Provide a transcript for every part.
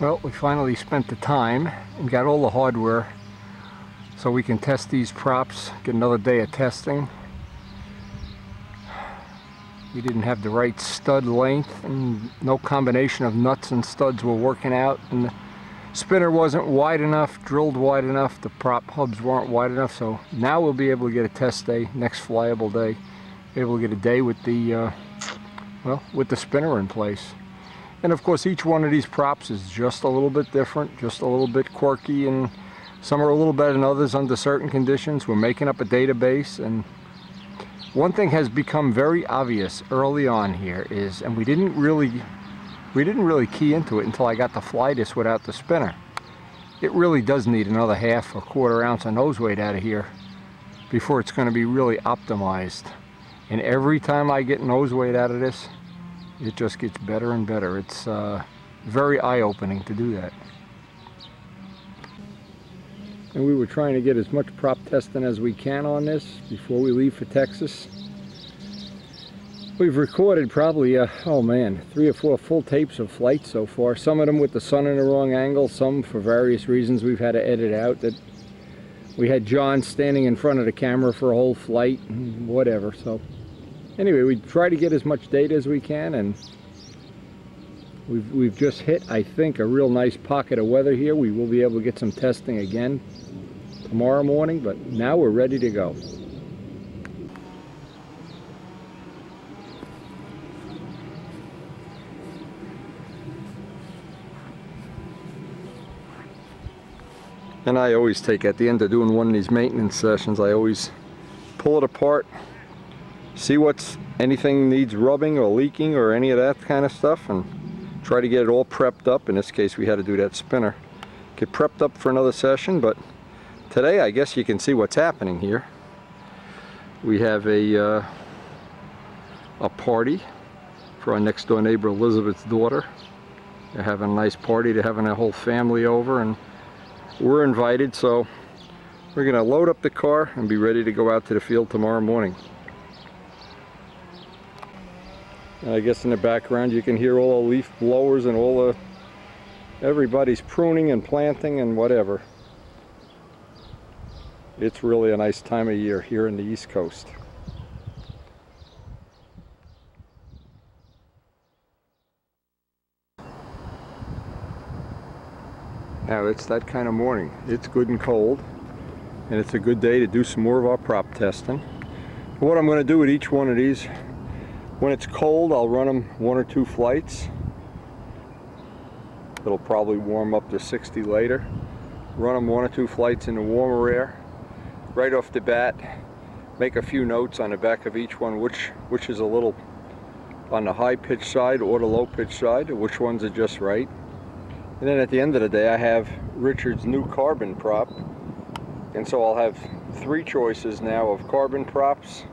Well, we finally spent the time and got all the hardware so we can test these props, get another day of testing. We didn't have the right stud length and no combination of nuts and studs were working out, and the spinner wasn't wide enough, drilled wide enough, the prop hubs weren't wide enough. So now we'll be able to get a test day, next flyable day, be able to get a day with the with the spinner in place. And of course each one of these props is just a little bit different, just a little bit quirky, and some are a little better than others under certain conditions. We're making up a database, and one thing has become very obvious early on here is, and we didn't really key into it until I got to fly this without the spinner. It really does need another half or quarter ounce of nose weight out of here before it's going to be really optimized. And every time I get nose weight out of this, it just gets better and better. It's very eye-opening to do that. And we were trying to get as much prop testing as we can on this before we leave for Texas. We've recorded probably, 3 or 4 full tapes of flights so far. Some of them with the sun in the wrong angle, some for various reasons we've had to edit out. That we had John standing in front of the camera for a whole flight and whatever. So anyway, we try to get as much data as we can, and we've just hit, I think, a real nice pocket of weather here. We will be able to get some testing again tomorrow morning, but now we're ready to go. And I always take, at the end of doing one of these maintenance sessions, I always pull it apart, see what's, anything needs rubbing or leaking or any of that kind of stuff, and try to get it all prepped up. In this case we had to do that spinner, get prepped up for another session. But today I guess you can see what's happening here. We have a party for our next door neighbor Elizabeth's daughter. They're having a nice party, they're having a whole family over, and we're invited, so we're gonna load up the car and be ready to go out to the field tomorrow morning. And I guess in the background you can hear all the leaf blowers and all the everybody's pruning and planting and whatever. It's really a nice time of year here in the East Coast. Now it's that kind of morning. It's good and cold, and it's a good day to do some more of our prop testing. What I'm going to do with each one of these, when it's cold I'll run them 1 or 2 flights. It'll probably warm up to 60 later. Run them 1 or 2 flights in the warmer air. Right off the bat, make a few notes on the back of each one, which is a little on the high pitch side or the low pitch side, which ones are just right. And then at the end of the day I have Richard's new carbon prop, and so I'll have 3 choices now of carbon props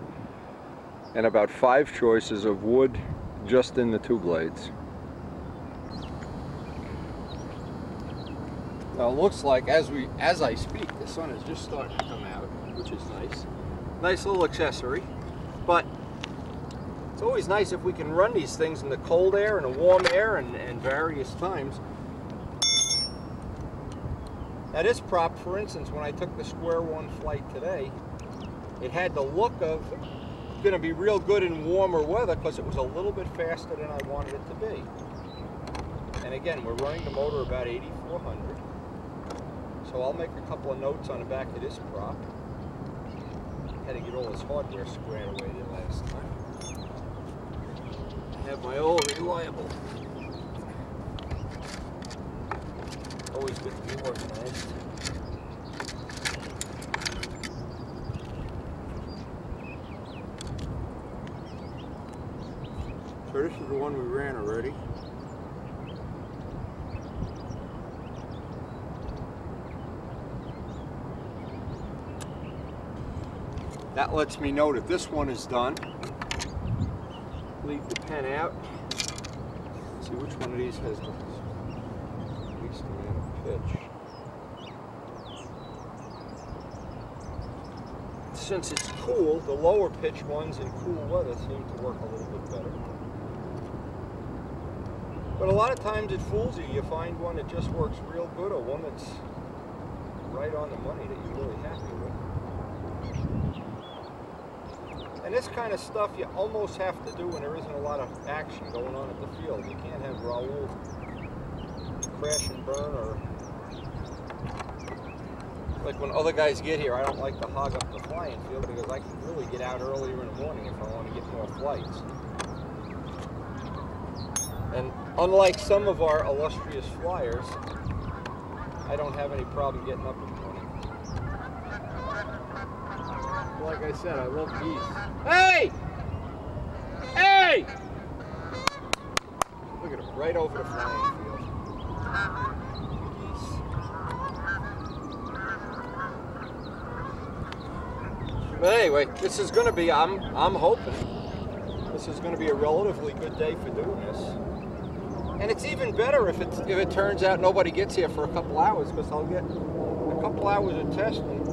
and about 5 choices of wood just in the 2 blades. Now it looks like as I speak the sun is just starting to come out, which is nice. Nice little accessory, but it's always nice if we can run these things in the cold air and the warm air and various times. Now this prop, for instance, when I took the square one flight today, it had the look of going to be real good in warmer weather because it was a little bit faster than I wanted it to be. And again, we're running the motor about 8,400. So I'll make a couple of notes on the back of this prop. Had to get all this hardware squared away the last time. I have my old reliable. Always good to be organized. So this is the one we ran already. That lets me know that this one is done. Leave the pen out. Let's see which one of these has the least amount of pitch. Since it's cool, the lower pitch ones in cool weather seem to work a little bit better. But a lot of times it fools you. You find one that just works real good, or one that's right on the money that you're really happy with. And this kind of stuff you almost have to do when there isn't a lot of action going on at the field. You can't have Raoul crash and burn, or like when other guys get here, I don't like to hog up the flying field because I can really get out earlier in the morning if I want to get more flights. And unlike some of our illustrious flyers, I don't have any problem getting up in the morning. Like I said, I love geese. Hey! Hey! Look at them, right over the flying field. Geese. But anyway, this is going to be, I'm hoping, this is going to be a relatively good day for doing this. And it's even better if it turns out nobody gets here for a couple hours, because I'll get a couple hours of testing.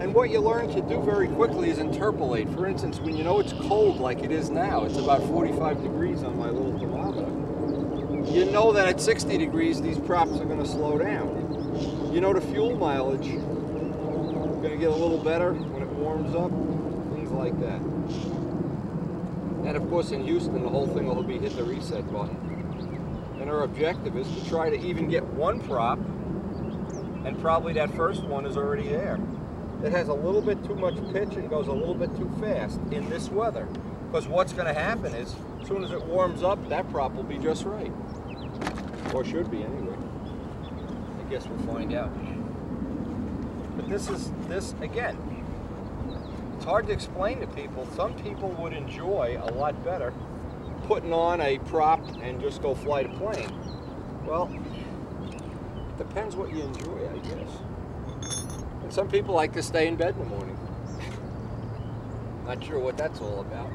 And what you learn to do very quickly is interpolate. For instance, when you know it's cold like it is now, it's about 45 degrees on my little thermometer. You know that at 60 degrees these props are going to slow down. You know the fuel mileage is going to get a little better when it warms up, things like that. And of course in Houston the whole thing will be hit the reset button. And our objective is to try to even get one prop, and probably that first one is already there. It has a little bit too much pitch and goes a little bit too fast in this weather. Because what's going to happen is, as soon as it warms up, that prop will be just right. Or should be anyway. I guess we'll find out. But this again, it's hard to explain to people. Some people would enjoy a lot better putting on a prop and just go fly the plane. Well, it depends what you enjoy, I guess. And some people like to stay in bed in the morning. Not sure what that's all about.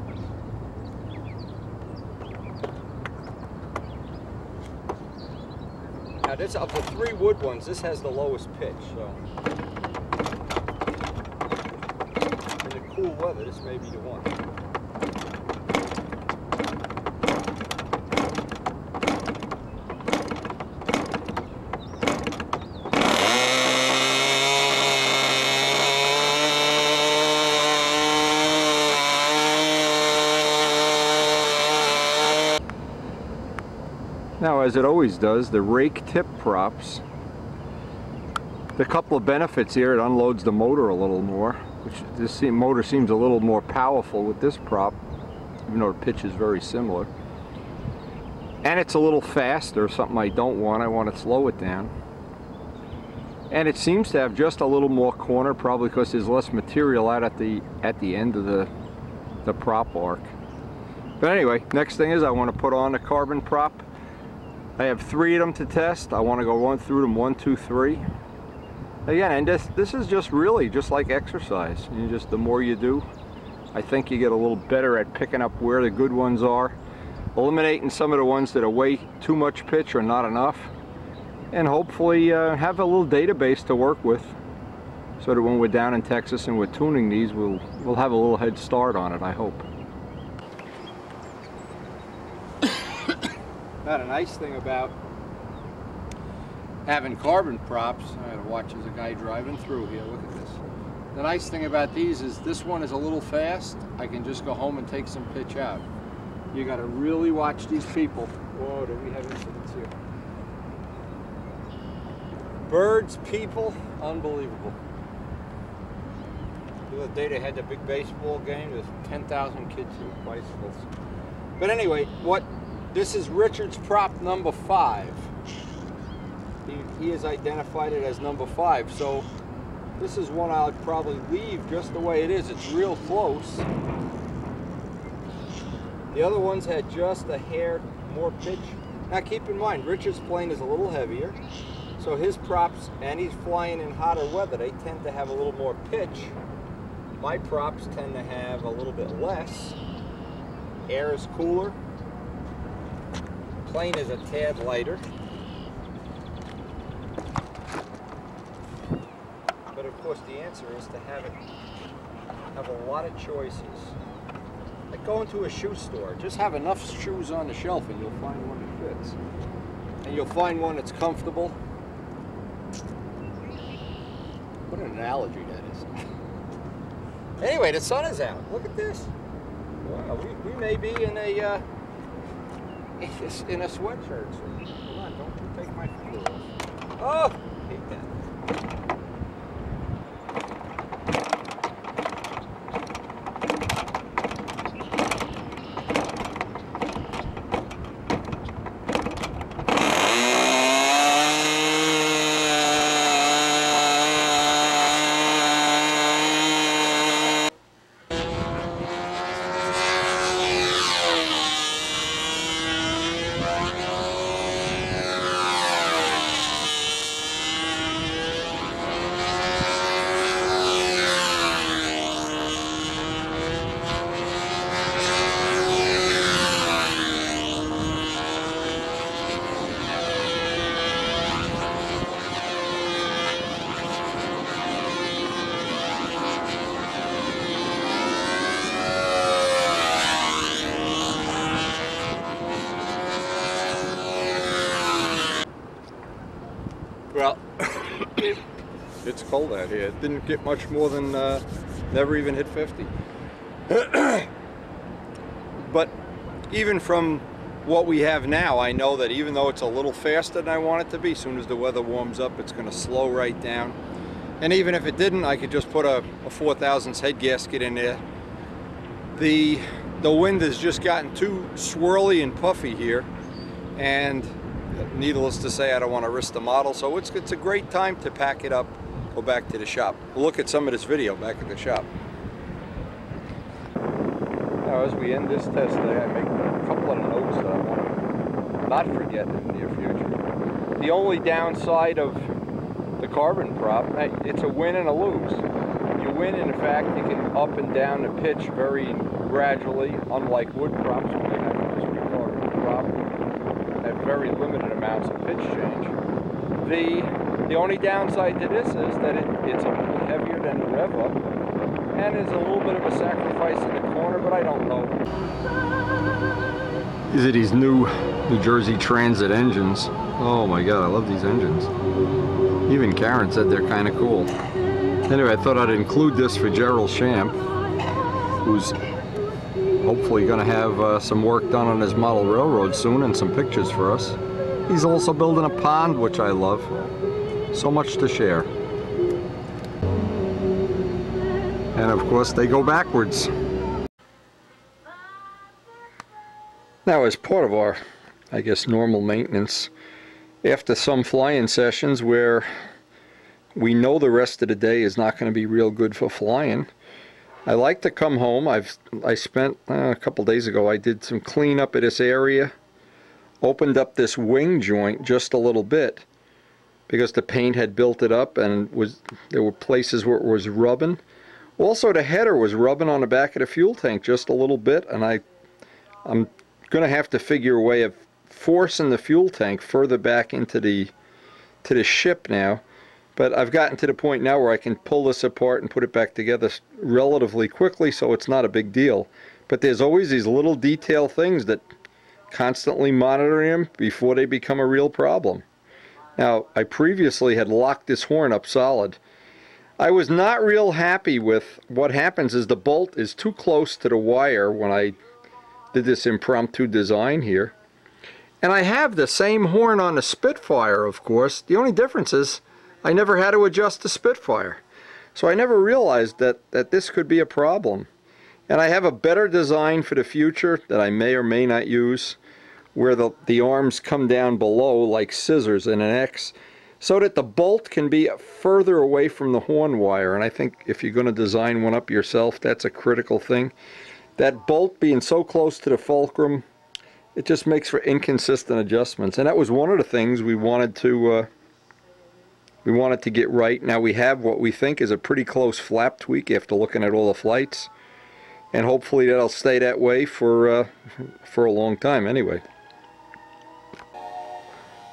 Now this, of the 3 wood ones, this has the lowest pitch, so in the cool weather, this may be the one. Now, as it always does, the rake tip props, the couple of benefits here, it unloads the motor a little more, which this motor seems a little more powerful with this prop, even though the pitch is very similar. And it's a little faster, something I don't want. I want to slow it down. And it seems to have just a little more corner, probably because there's less material out at the end of the prop arc. But anyway, next thing is I want to put on a carbon prop. I have 3 of them to test. I want to go through them 1, 2, 3. Again, and this is just really just like exercise. The more you do, I think you get a little better at picking up where the good ones are, eliminating some of the ones that are way too much pitch or not enough, and hopefully have a little database to work with, so that when we're down in Texas and we're tuning these, we'll have a little head start on it, I hope. Now, the nice thing about having carbon props, I gotta watch as a guy driving through here, look at this. The nice thing about these is this one is a little fast. I can just go home and take some pitch out. You gotta really watch these people. Whoa, do we have incidents here? Birds, people, unbelievable. The other day they had the big baseball game, there's 10,000 kids here with bicycles. But anyway, this is Richard's prop number 5. He has identified it as number 5. So this is one I'll probably leave just the way it is. It's real close. The other ones had just a hair more pitch. Now keep in mind, Richard's plane is a little heavier. So his props, and he's flying in hotter weather, they tend to have a little more pitch. My props tend to have a little bit less. Air is cooler. Plane is a tad lighter, but of course the answer is to have a lot of choices. Like go into a shoe store. Just have enough shoes on the shelf and you'll find one that fits. And you'll find one that's comfortable. What an analogy that is. Anyway, the sun is out. Look at this. Wow, we may be in a sweatshirt. So, come on, don't you take my finger off. Oh, I hate that. Well, it's cold out here. It didn't get much more than, never even hit 50. But even from what we have now, I know that even though it's a little faster than I want it to be, as soon as the weather warms up, it's going to slow right down. And even if it didn't, I could just put a 4/1000 head gasket in there. The wind has just gotten too swirly and puffy here, and needless to say, I don't want to risk the model, so it's a great time to pack it up, go back to the shop. We'll look at some of this video back at the shop. Now, as we end this test day, I make a couple of notes that I want to not forget in the near future. The only downside of the carbon prop, it's a win and a lose. You win in the fact you can up and down the pitch very gradually, unlike wood props when they have a sweet carbon prop at very limited amounts of pitch change. The only downside to this is that it's a little heavier than the rev up, and is a little bit of a sacrifice in the corner, but I don't know. These are these new New Jersey Transit engines. Oh my God, I love these engines. Even Karen said they're kind of cool. Anyway, I thought I'd include this for Gerald Champ, who's hopefully going to have some work done on his model railroad soon and some pictures for us. He's also building a pond, which I love. So much to share. And of course, they go backwards. Now, as part of our, I guess, normal maintenance, after some flying sessions where we know the rest of the day is not going to be real good for flying, I like to come home. I spent a couple days ago, I did some cleanup of this area, opened up this wing joint just a little bit because the paint had built it up and there were places where it was rubbing. Also, the header was rubbing on the back of the fuel tank just a little bit, and I'm going to have to figure a way of forcing the fuel tank further back into the ship now. But I've gotten to the point now where I can pull this apart and put it back together relatively quickly, so it's not a big deal. But there's always these little detail things that constantly monitoring them before they become a real problem. Now, I previously had locked this horn up solid. I was not real happy with what happens is the bolt is too close to the wire when I did this impromptu design here. And I have the same horn on the Spitfire, of course. The only difference is I never had to adjust the Spitfire. So I never realized that this could be a problem. And I have a better design for the future that I may or may not use, where the arms come down below like scissors in an X, so that the bolt can be further away from the horn wire. And I think if you're going to design one up yourself, that's a critical thing. That bolt being so close to the fulcrum, it just makes for inconsistent adjustments. And that was one of the things we wanted to get right. Now we have what we think is a pretty close flap tweak after looking at all the flights, and hopefully that'll stay that way for a long time anyway.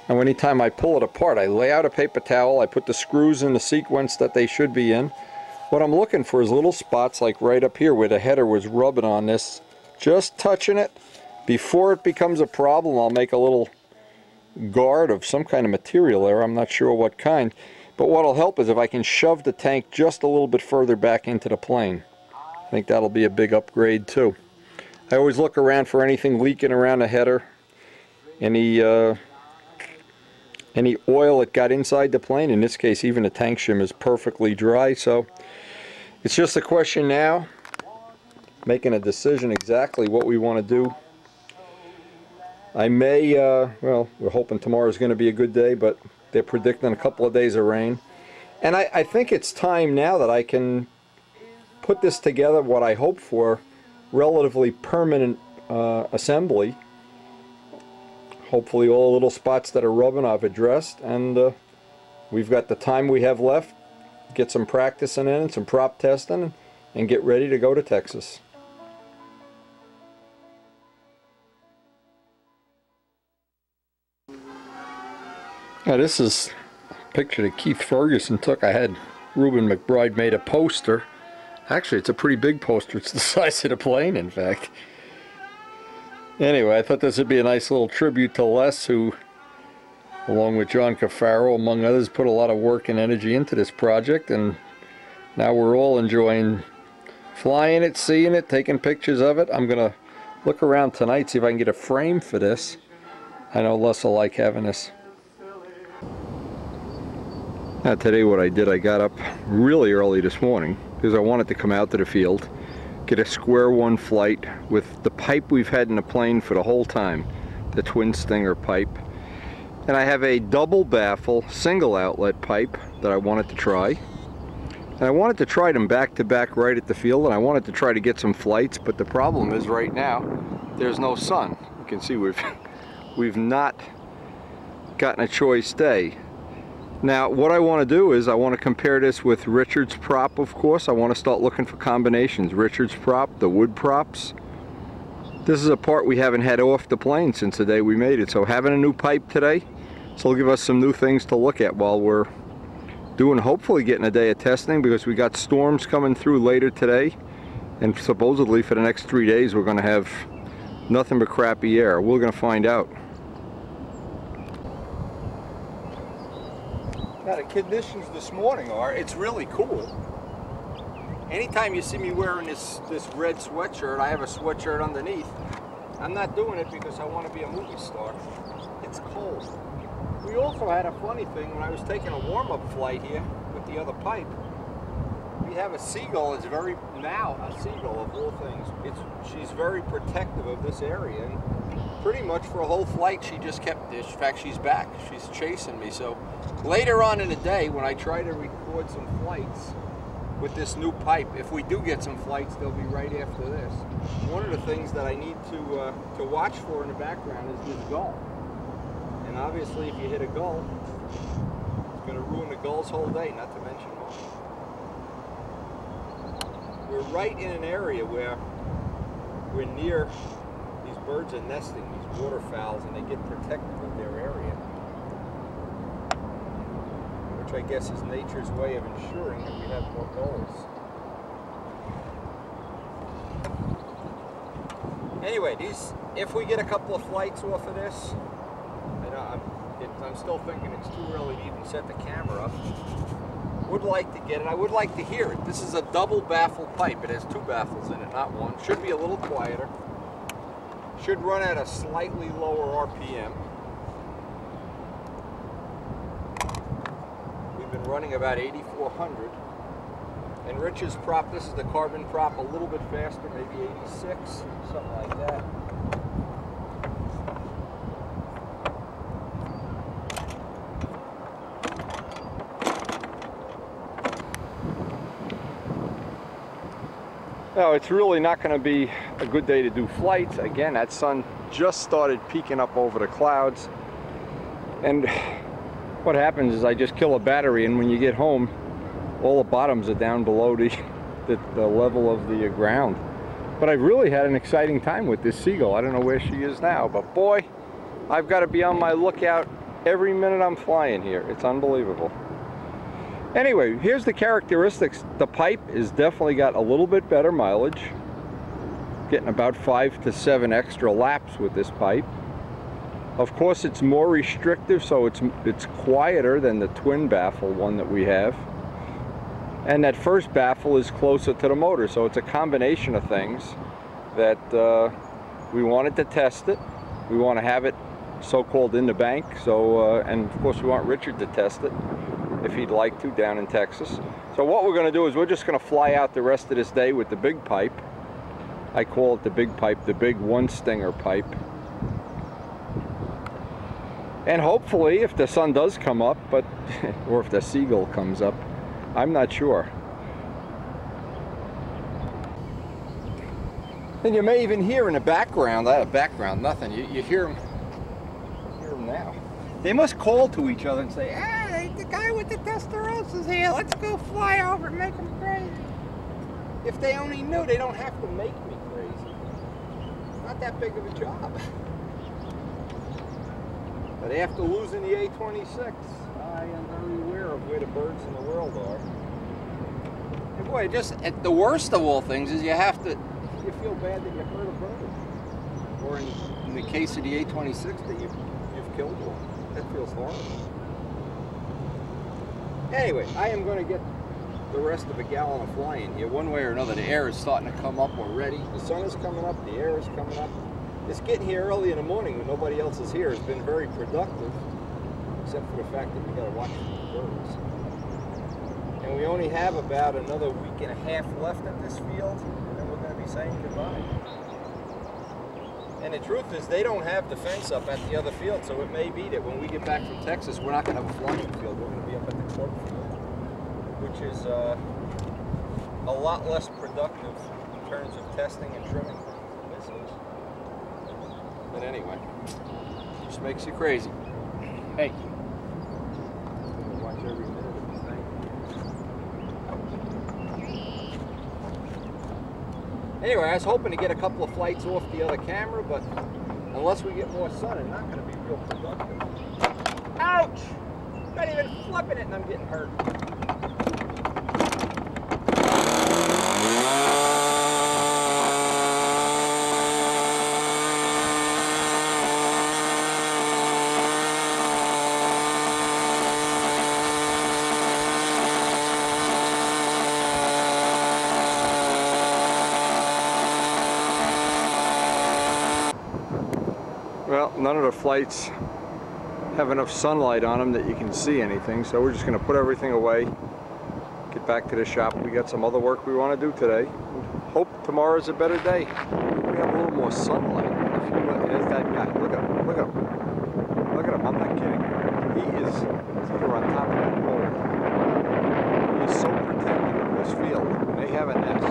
Now anytime I pull it apart, I lay out a paper towel, I put the screws in the sequence that they should be in. What I'm looking for is little spots like right up here where the header was rubbing on this Just touching it. Before it becomes a problem, I'll make a little guard of some kind of material there. I'm not sure what kind. But what'll help is if I can shove the tank just a little bit further back into the plane. I think that'll be a big upgrade too. I always look around for anything leaking around the header. Any oil that got inside the plane. In this case, even the tank shim is perfectly dry. So it's just a question now, making a decision exactly what we want to do. I may, well, we're hoping tomorrow's going to be a good day, but they're predicting a couple of days of rain. And I think it's time now that I can put this together, what I hope for, relatively permanent assembly. Hopefully all the little spots that are rubbing I've addressed, and we've got the time we have left, get some practicing in and some prop testing, and get ready to go to Texas. Now this is a picture that Keith Ferguson took. I had Reuben McBride made a poster. Actually, it's a pretty big poster. It's the size of the plane, in fact. Anyway, I thought this would be a nice little tribute to Les, who, along with John Cafaro, among others, put a lot of work and energy into this project, and now we're all enjoying flying it, seeing it, taking pictures of it. I'm going to look around tonight, see if I can get a frame for this. I know Les will like having this. Now today what I did, I got up really early this morning because I wanted to come out to the field, get a square one flight with the pipe we've had in the plane for the whole time, the twin stinger pipe. And I have a double baffle single outlet pipe that I wanted to try. And I wanted to try them back to back right at the field, and I wanted to try to get some flights, but the problem is right now there's no sun. You can see we've not gotten a choice day. Now what I want to do is I want to compare this with Richard's prop, of course. I want to start looking for combinations. Richard's prop, the wood props. This is a part we haven't had off the plane since the day we made it. So having a new pipe today, so it'll give us some new things to look at while we're doing, hopefully getting a day of testing, because we got storms coming through later today. And supposedly for the next 3 days we're going to have nothing but crappy air. We're going to find out. Now the conditions this morning are, it's really cool. Anytime you see me wearing this red sweatshirt, I have a sweatshirt underneath. I'm not doing it because I want to be a movie star. It's cold. We also had a funny thing when I was taking a warm-up flight here with the other pipe. We have a seagull, it's now a seagull of all things. She's very protective of this area, and pretty much for a whole flight she just kept this. In fact, she's back. She's chasing me. So later on in the day when I try to record some flights with this new pipe, if we do get some flights, they'll be right after this. One of the things that I need to watch for in the background is this gull. And obviously if you hit a gull, it's going to ruin the gull's whole day, not to mention mine. We're right in an area where we're near, these birds are nesting, these waterfowls, and they get protective of their area. Which I guess is nature's way of ensuring that we have more gulls. Anyway, if we get a couple of flights off of this, I'm still thinking it's too early to even set the camera up. Would like to get it. I would like to hear it. This is a double baffle pipe. It has two baffles in it, not one. Should be a little quieter. Should run at a slightly lower RPM. We've been running about 8,400. And Rich's prop, this is the carbon prop, a little bit faster, maybe 86, something like that. Now, it's really not going to be a good day to do flights. Again, that sun just started peeking up over the clouds. And what happens is I just kill a battery, and when you get home, all the bottoms are down below the level of the ground. But I've really had an exciting time with this seagull. I don't know where she is now, but boy, I've got to be on my lookout every minute I'm flying here. It's unbelievable. Anyway, here's the characteristics. The pipe has definitely got a little bit better mileage. Getting about 5 to 7 extra laps with this pipe. Of course, it's more restrictive, so it's quieter than the twin baffle one that we have. And that first baffle is closer to the motor, so it's a combination of things that we wanted to test it. We want to have it so-called in the bank, so and of course we want Richard to test it if he'd like to down in Texas. So what we're going to do is we're just going to fly out the rest of this day with the big pipe. I call it the big pipe, the big one stinger pipe. And hopefully, if the sun does come up, but or if the seagull comes up, I'm not sure. And you may even hear in the background, nothing. You hear them now. They must call to each other and say, "Hey, the guy with the Testarossa is here. Let's go fly over and make him crazy." If they only knew, they don't have to make me crazy. It's not that big of a job. But after losing the A-26, I am very aware of where the birds in the world are. And boy, the worst of all things is you feel bad that you hurt a bird. Or in the case of the A-26, that you've killed one. That feels horrible. Anyway, I am going to get the rest of a gallon of flying here. One way or another, the air is starting to come up already. The sun is coming up, the air is coming up. This getting here early in the morning when nobody else is here has been very productive, except for the fact that we got to watch the birds. And we only have about another week and a half left at this field, and then we're going to be saying goodbye. And the truth is, they don't have the fence up at the other field, so it may be that when we get back from Texas, we're not going to have a flying field. We're going to be up at the club field, which is a lot less productive in terms of testing and trimming than this is. But anyway, just makes you crazy. Hey, watch every minute of this thing. Anyway, I was hoping to get a couple of flights off the other camera, but unless we get more sun, it's not going to be real productive. Ouch! Not even flipping it and I'm getting hurt. Well, none of the flights have enough sunlight on them that you can see anything, so we're just going to put everything away, get back to the shop. We got some other work we want to do today. Hope tomorrow's a better day. We have a little more sunlight. If you look, there's that guy. Look at him. Look at him. Look at him. I'm not kidding. He's either on top of that pole. He is so protected in this field. They have a nest.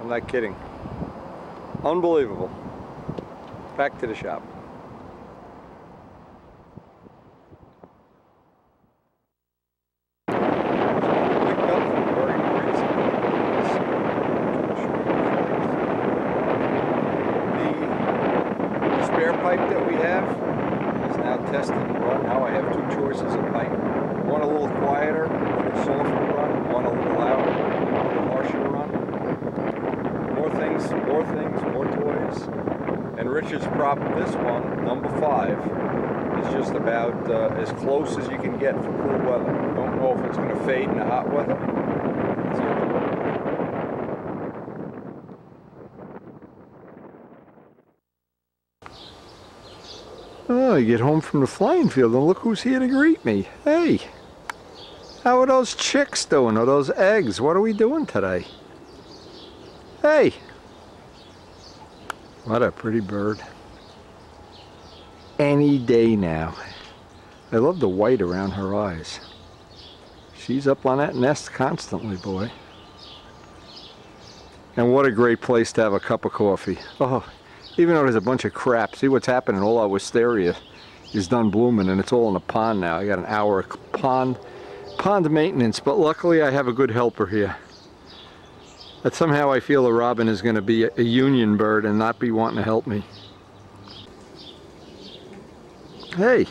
I'm not kidding. Unbelievable. Back to the shop. The spare pipe that we have is now tested and run. Now I have two choices of pipe. One a little quieter, one a softer run, one a little louder, one a little harsher run. More toys. And Richard's prop, this one, number 5, is just about as close as you can get for cool weather. Don't know if it's going to fade in the hot weather. Oh, I get home from the flying field and look who's here to greet me. Hey, how are those chicks doing? Or those eggs? What are we doing today? Hey. What a pretty bird. Any day now. I love the white around her eyes. She's up on that nest constantly, boy. And what a great place to have a cup of coffee. Oh, even though there's a bunch of crap. See what's happening? All our wisteria is done blooming and it's all in the pond now. I got an hour of pond maintenance, but luckily I have a good helper here. But somehow I feel a robin is going to be a union bird and not be wanting to help me. Hey.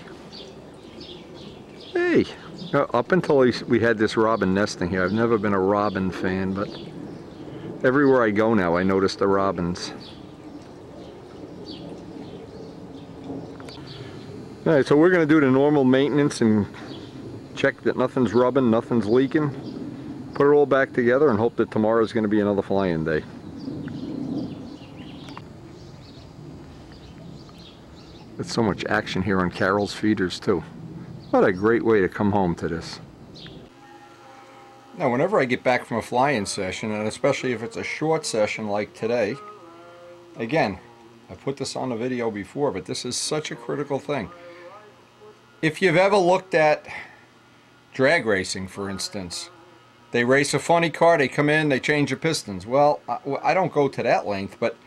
Hey. Up until we had this robin nesting here, I've never been a robin fan, but Everywhere I go now, I notice the robins. Alright, so we're going to do the normal maintenance and check that nothing's rubbing, nothing's leaking. Put it all back together and hope that tomorrow's going to be another flying day. There's so much action here on Carol's feeders too. What a great way to come home to this. Now whenever I get back from a flying session, and especially if it's a short session like today, again, I put this on the video before, but this is such a critical thing. If you've ever looked at drag racing, for instance, they race a funny car, they come in, they change the pistons. Well, I don't go to that length, but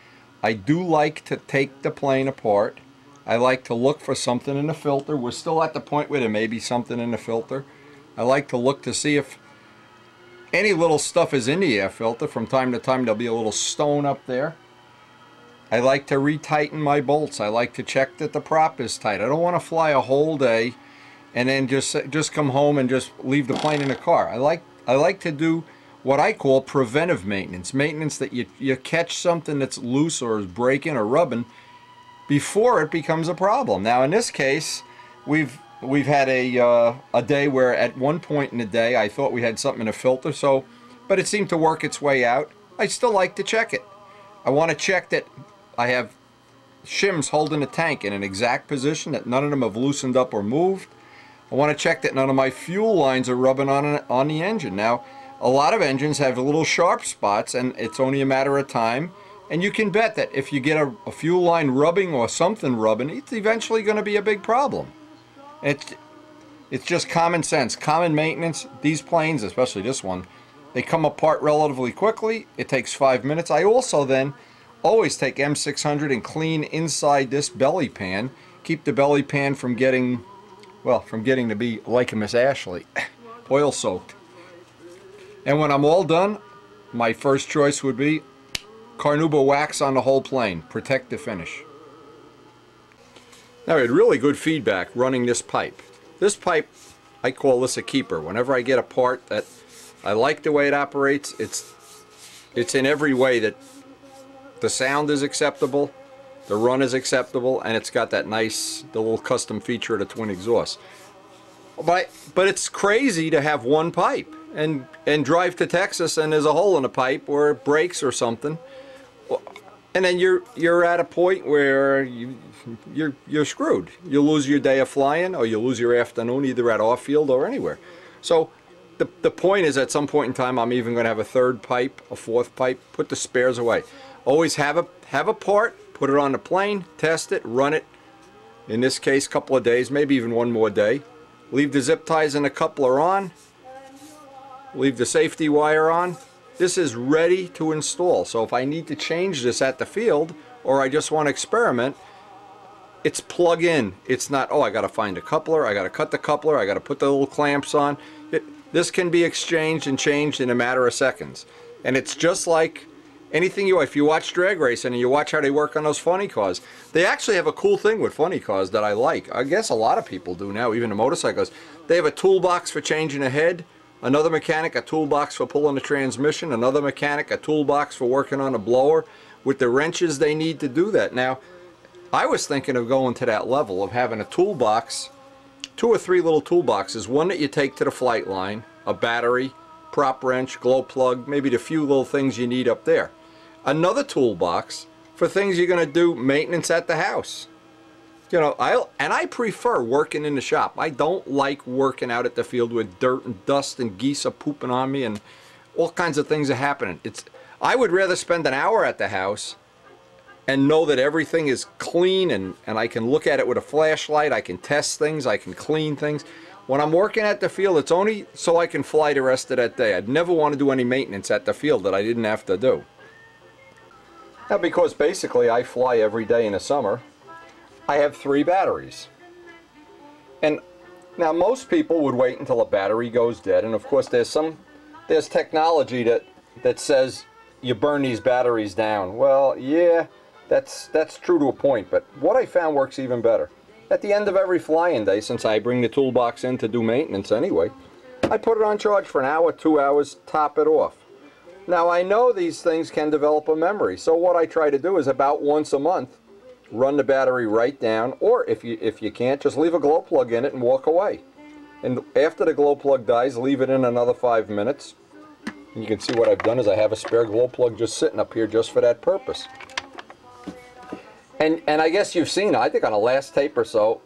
I do like to take the plane apart. I like to look for something in the filter. We're still at the point where there may be something in the filter. I like to look to see if any little stuff is in the air filter. From time to time there'll be a little stone up there. I like to retighten my bolts. I like to check that the prop is tight. I don't want to fly a whole day and then just come home and just leave the plane in the car. I like to do what I call preventive maintenance. Maintenance that you catch something that's loose or is breaking or rubbing before it becomes a problem. Now in this case, we've had a day where at one point in the day I thought we had something in a filter, but it seemed to work its way out. I still like to check it. I want to check that I have shims holding the tank in an exact position, that none of them have loosened up or moved. I want to check that none of my fuel lines are rubbing on the engine. Now, a lot of engines have little sharp spots, and it's only a matter of time. And you can bet that if you get a fuel line rubbing or something rubbing, it's eventually going to be a big problem. It's just common sense, common maintenance. These planes, especially this one, they come apart relatively quickly. It takes 5 minutes. I also then always take M600 and clean inside this belly pan. Keep the belly pan from getting, well, from getting to be like a Miss Ashley, oil soaked. And when I'm all done, my first choice would be Carnauba wax on the whole plane. Protect the finish. Now we had really good feedback running this pipe. This pipe, I call this a keeper. Whenever I get a part that I like the way it operates, it's in every way that the sound is acceptable, the run is acceptable, and it's got that nice, the little custom feature of the twin exhaust. But it's crazy to have one pipe and drive to Texas and there's a hole in the pipe or it breaks or something, and then you're at a point where you're screwed. You lose your day of flying, or you lose your afternoon either at off-field or anywhere. So the point is, at some point in time, I'm even going to have a third pipe, a fourth pipe. Put the spares away. Always have a part, put it on the plane, test it, run it. In this case, a couple of days, maybe even one more day. Leave the zip ties and the coupler on. Leave the safety wire on. This is ready to install. So if I need to change this at the field, or I just want to experiment, it's plug in. It's not, oh, I got to find a coupler, I got to cut the coupler, I got to put the little clamps on. This can be exchanged and changed in a matter of seconds. And it's just like anything if you watch drag racing and you watch how they work on those funny cars, they actually have a cool thing with funny cars that I like. I guess a lot of people do now, even the motorcyclists. They have a toolbox for changing a head, another mechanic a toolbox for pulling the transmission, another mechanic a toolbox for working on a blower with the wrenches they need to do that. Now, I was thinking of going to that level of having a toolbox, 2 or 3 little toolboxes, one that you take to the flight line, a battery, prop wrench, glow plug, maybe the few little things you need up there. Another toolbox for things you're going to do maintenance at the house. You know, I prefer working in the shop. I don't like working out at the field with dirt and dust and geese are pooping on me and all kinds of things are happening. I would rather spend an hour at the house and know that everything is clean and I can look at it with a flashlight, I can test things, I can clean things. When I'm working at the field, it's only so I can fly the rest of that day. I'd never want to do any maintenance at the field that I didn't have to do. Now, because basically I fly every day in the summer, I have 3 batteries. And now most people would wait until a battery goes dead, and of course there's technology that says you burn these batteries down. Well, yeah, that's true to a point, but what I found works even better. At the end of every flying day, since I bring the toolbox in to do maintenance anyway, I put it on charge for an hour, 2 hours, top it off. Now I know these things can develop a memory, so what I try to do is about once a month run the battery right down, or if you can't, just leave a glow plug in it and walk away. And after the glow plug dies, leave it in another 5 minutes. And you can see what I've done is I have a spare glow plug just sitting up here just for that purpose. And I guess you've seen, I think on the last tape or so,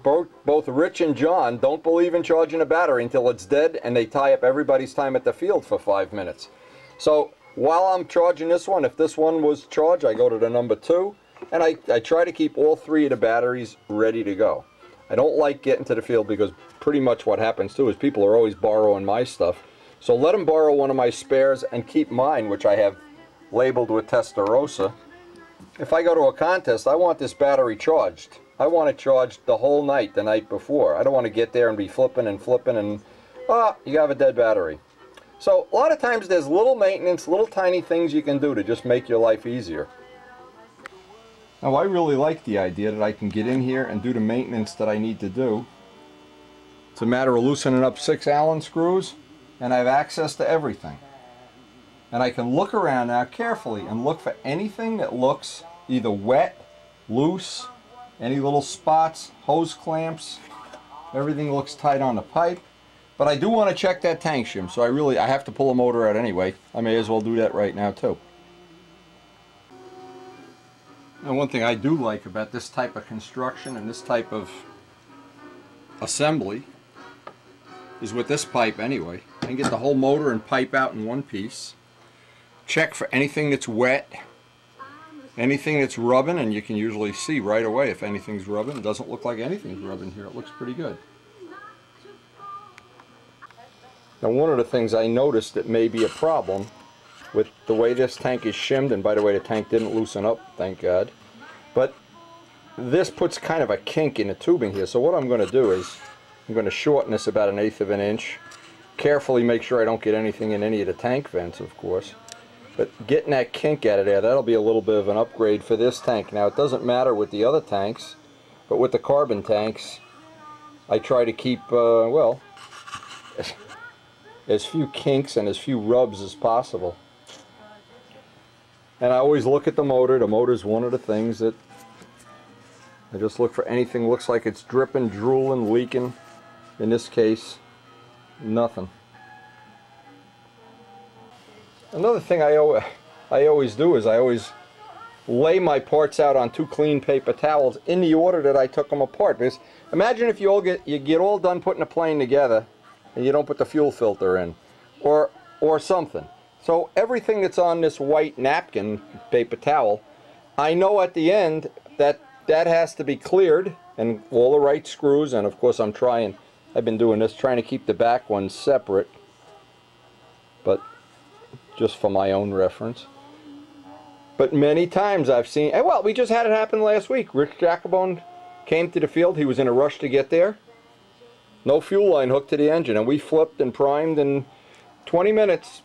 both Rich and John don't believe in charging a battery until it's dead, and they tie up everybody's time at the field for 5 minutes. So while I'm charging this one, if this one was charged, I go to the number 2, and I try to keep all 3 of the batteries ready to go. I don't like getting to the field because pretty much what happens too is people are always borrowing my stuff. So let them borrow one of my spares and keep mine, which I have labeled with Testarossa. If I go to a contest, I want this battery charged. I want it charged the whole night, the night before. I don't want to get there and be flipping and you have a dead battery. So a lot of times there's little maintenance, little tiny things you can do to just make your life easier. Now I really like the idea that I can get in here and do the maintenance that I need to do. It's a matter of loosening up 6 Allen screws, and I have access to everything. And I can look around now carefully and look for anything that looks either wet, loose, any little spots, hose clamps. Everything looks tight on the pipe. But I do want to check that tank shim, so I have to pull the motor out anyway. I may as well do that right now too. And one thing I do like about this type of construction and this type of assembly is with this pipe anyway. I can get the whole motor and pipe out in one piece. Check for anything that's wet, anything that's rubbing, and you can usually see right away if anything's rubbing. It doesn't look like anything's rubbing here. It looks pretty good. Now one of the things I noticed that may be a problem with the way this tank is shimmed, and by the way the tank didn't loosen up, thank God, but this puts kind of a kink in the tubing here. So what I'm going to do is I'm going to shorten this about 1/8 of an inch. Carefully make sure I don't get anything in any of the tank vents, of course. But getting that kink out of there, that'll be a little bit of an upgrade for this tank. Now it doesn't matter with the other tanks, but with the carbon tanks, I try to keep, well, as few kinks and as few rubs as possible. And I always look at the motor. The motor's one of the things that I just look for. Anything looks like it's dripping, drooling, leaking. In this case, nothing. Another thing I always do is I always lay my parts out on 2 clean paper towels in the order that I took them apart. Because imagine if you get all done putting a plane together and you don't put the fuel filter in, or something. So everything that's on this white napkin, paper towel, I know at the end that has to be cleared, and all the right screws, and of course I've been doing this, trying to keep the back ones separate, but just for my own reference. But many times I've seen, and well, we just had it happen last week. Rich Jacobone came to the field, he was in a rush to get there. No fuel line hooked to the engine, and we flipped and primed in 20 minutes.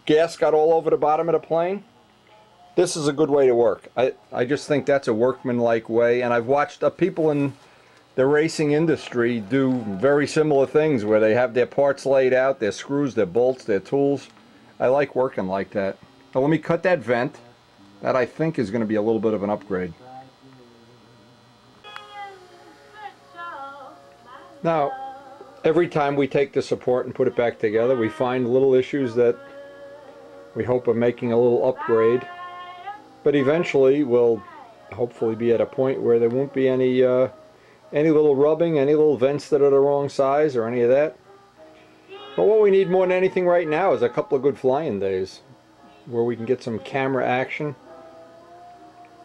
Gas got all over the bottom of the plane. This is a good way to work. I just think that's a workmanlike way, and I've watched people in the racing industry do very similar things where they have their parts laid out, their screws, their bolts, their tools. I like working like that. Now let me cut that vent. That I think is going to be a little bit of an upgrade. Now, every time we take this apart and put it back together, we find little issues that we hope are making a little upgrade. But eventually we'll hopefully be at a point where there won't be any little rubbing, any little vents that are the wrong size or any of that. But what we need more than anything right now is a couple of good flying days where we can get some camera action.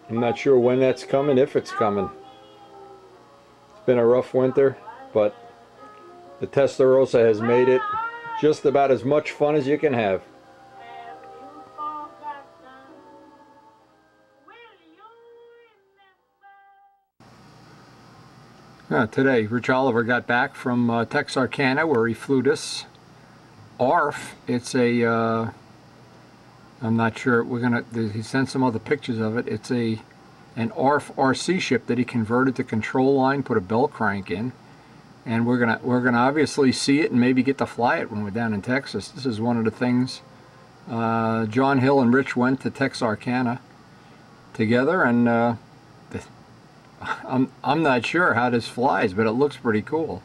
I'm not sure when that's coming, if it's coming. It's been a rough winter, but the Testarossa has made it just about as much fun as you can have. Today, Rich Oliver got back from Texarkana, where he flew this ARF. It's a, I'm not sure, he sent some other pictures of it. It's an ARF RC ship that he converted to control line, put a bell crank in, and we're gonna obviously see it and maybe get to fly it when we're down in Texas. This is one of the things John Hill and Rich went to Texarkana together, and I'm not sure how this flies, but it looks pretty cool.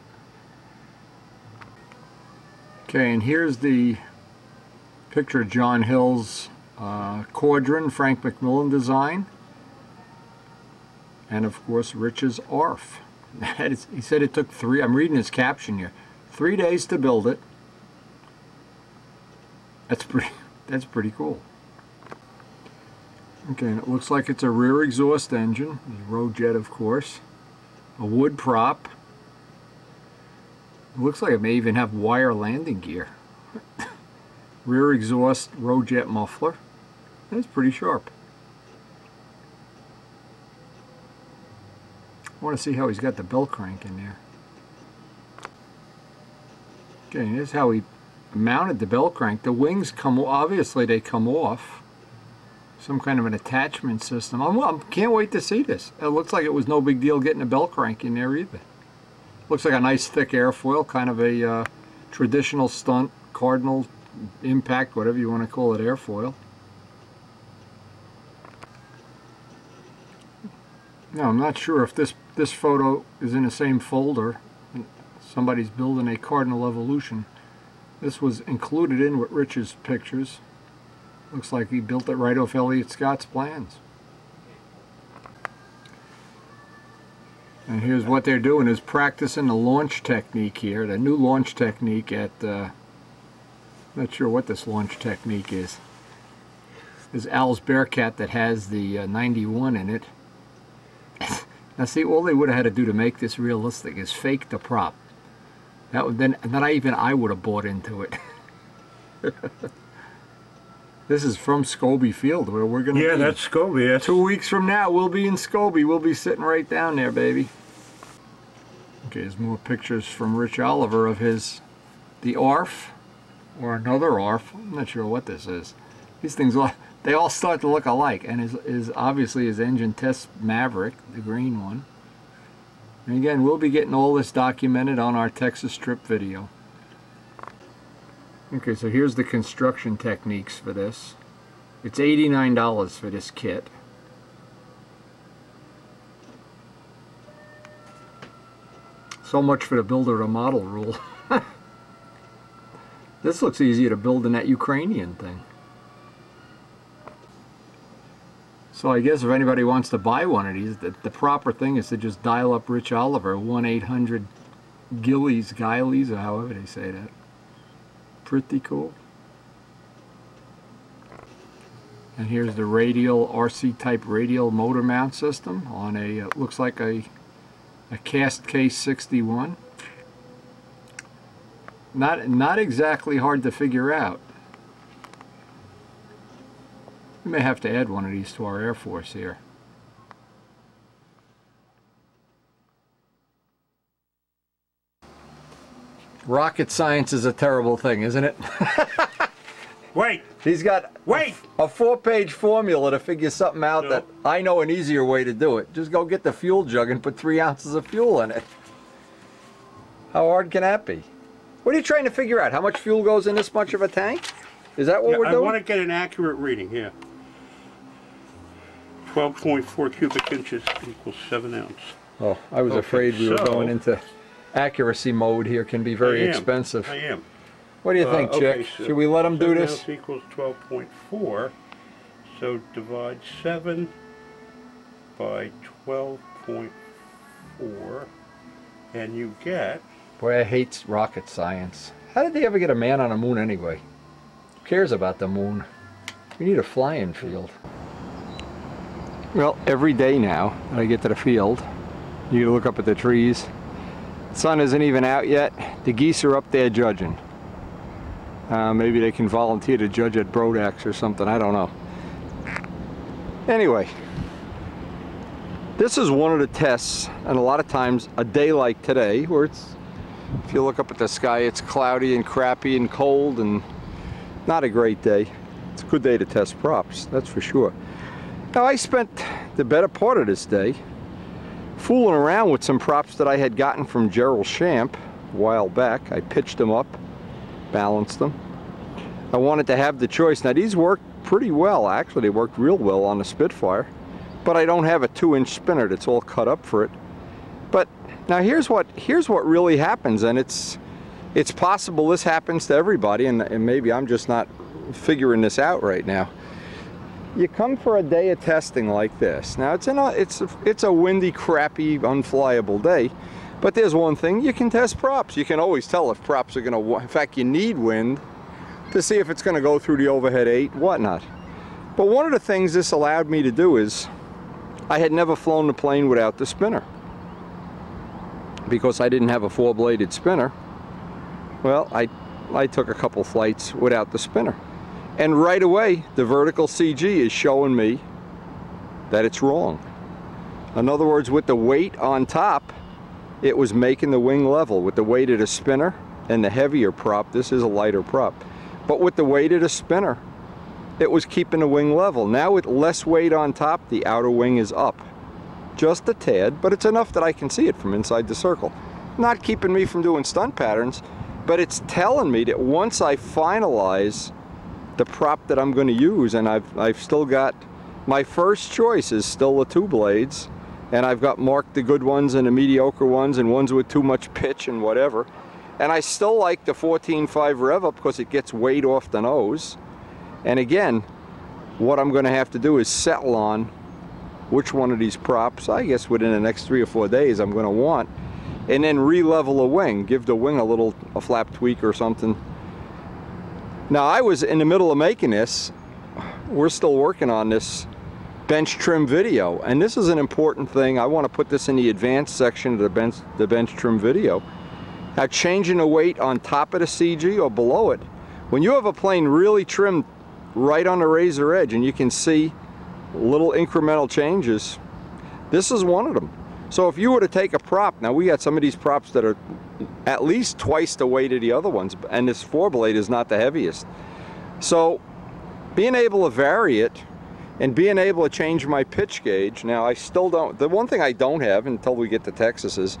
Okay, and here's the picture of John Hill's Quadron, Frank McMillan design, and of course Rich's ARF. He said it took I'm reading his caption here, 3 days to build it. That's pretty cool. Okay, and it looks like it's a rear exhaust engine, Rojet of course, a wood prop. It looks like it may even have wire landing gear. Rear exhaust Rojet muffler. That's pretty sharp. I want to see how he's got the bell crank in there. Okay, and here's how he mounted the bell crank. The wings obviously they come off. Some kind of an attachment system. I can't wait to see this. It looks like it was no big deal getting a bell crank in there either. Looks like a nice thick airfoil, kind of a traditional stunt, cardinal, impact, whatever you want to call it, airfoil. Now I'm not sure if this photo is in the same folder. Somebody's building a Cardinal Evolution. This was included in with Rich's pictures. Looks like he built it right off Elliott Scott's plans. And here's what they're doing, is practicing the launch technique here, the new launch technique at, not sure what this launch technique is. There's Al's Bearcat that has the 91 in it. Now see, all they would have had to do to make this realistic is fake the prop. That would then I would have bought into it. This is from Scobie Field, where we're going to be. Yeah, that's Scobie. That's... 2 weeks from now, we'll be in Scobie. We'll be sitting right down there, baby. Okay, there's more pictures from Rich Oliver of the ARF, or another ARF. I'm not sure what this is. These things, they all start to look alike, and is obviously his engine test Maverick, the green one. And again, we'll be getting all this documented on our Texas trip video. Okay, so here's the construction techniques for this. It's $89 for this kit. So much for the builder to model rule. This looks easier to build than that Ukrainian thing. So I guess if anybody wants to buy one of these, the proper thing is to just dial up Rich Oliver, 1-800-Gillies, or however they say that. Pretty cool. And here's the radial, RC type radial motor mount system on a, looks like a cast case 61. Not exactly hard to figure out. We may have to add one of these to our Air Force here. Rocket science is a terrible thing, isn't it? Wait! He's got Wait! a 4-page formula to figure something out that I know an easier way to do it. Just go get the fuel jug and put 3 ounces of fuel in it. How hard can that be? What are you trying to figure out? How much fuel goes in this much of a tank? Is that what we're doing? I want to get an accurate reading, yeah. 12.4 cubic inches equals 7 ounces. Oh, I was afraid we were going into accuracy mode here. Can be very expensive. I am. What do you think, Chick? Okay, so should we let him do this? 7 ounces equals 12.4. So divide 7 by 12.4, and you get... Boy, I hate rocket science. How did they ever get a man on the moon anyway? Who cares about the moon? We need a flying field. Well, every day now that I get to the field, you look up at the trees. The sun isn't even out yet. The geese are up there judging. Maybe they can volunteer to judge at Brodax or something, I don't know. Anyway, this is one of the tests, and a lot of times a day like today, where it's, if you look up at the sky, it's cloudy and crappy and cold and not a great day. It's a good day to test props, that's for sure. Now, I spent the better part of this day fooling around with some props that I had gotten from Gerald Champ a while back. I pitched them up, balanced them. I wanted to have the choice. Now these work pretty well, actually they worked real well on the Spitfire, but I don't have a 2-inch spinner that's all cut up for it. But now here's what really happens, and it's possible this happens to everybody, and maybe I'm just not figuring this out right now. You come for a day of testing like this. Now it's a windy, crappy, unflyable day, but there's one thing, you can test props. You can always tell if props are going to, in fact you need wind to see if it's going to go through the overhead 8, whatnot. But one of the things this allowed me to do is, I had never flown the plane without the spinner. Because I didn't have a 4-bladed spinner, well, I took a couple flights without the spinner. And right away, the vertical CG is showing me that it's wrong. In other words, with the weight on top, it was making the wing level. With the weight of the spinner and the heavier prop, this is a lighter prop, but with the weight of the spinner, it was keeping the wing level. Now with less weight on top, the outer wing is up. Just a tad, but it's enough that I can see it from inside the circle. Not keeping me from doing stunt patterns, but it's telling me that once I finalize the prop that I'm going to use, and I've still got, my first choice is still the 2 blades, and I've got marked the good ones and the mediocre ones and ones with too much pitch and whatever. And I still like the 14.5 rev up because it gets weight off the nose. And again, what I'm going to have to do is settle on which one of these props, I guess within the next 3 or 4 days, I'm going to want, and then re-level a wing, give the wing a flap tweak or something. Now I was in the middle of making this. We're still working on this bench trim video, and this is an important thing. I want to put this in the advanced section of the bench trim video. Now changing the weight on top of the CG or below it, when you have a plane really trimmed right on the razor edge and you can see little incremental changes, this is one of them. So if you were to take a prop, now we got some of these props that are at least twice the weight of the other ones, and this 4-blade is not the heaviest. So being able to vary it and being able to change my pitch gauge, now I still don't, the one thing I don't have until we get to Texas is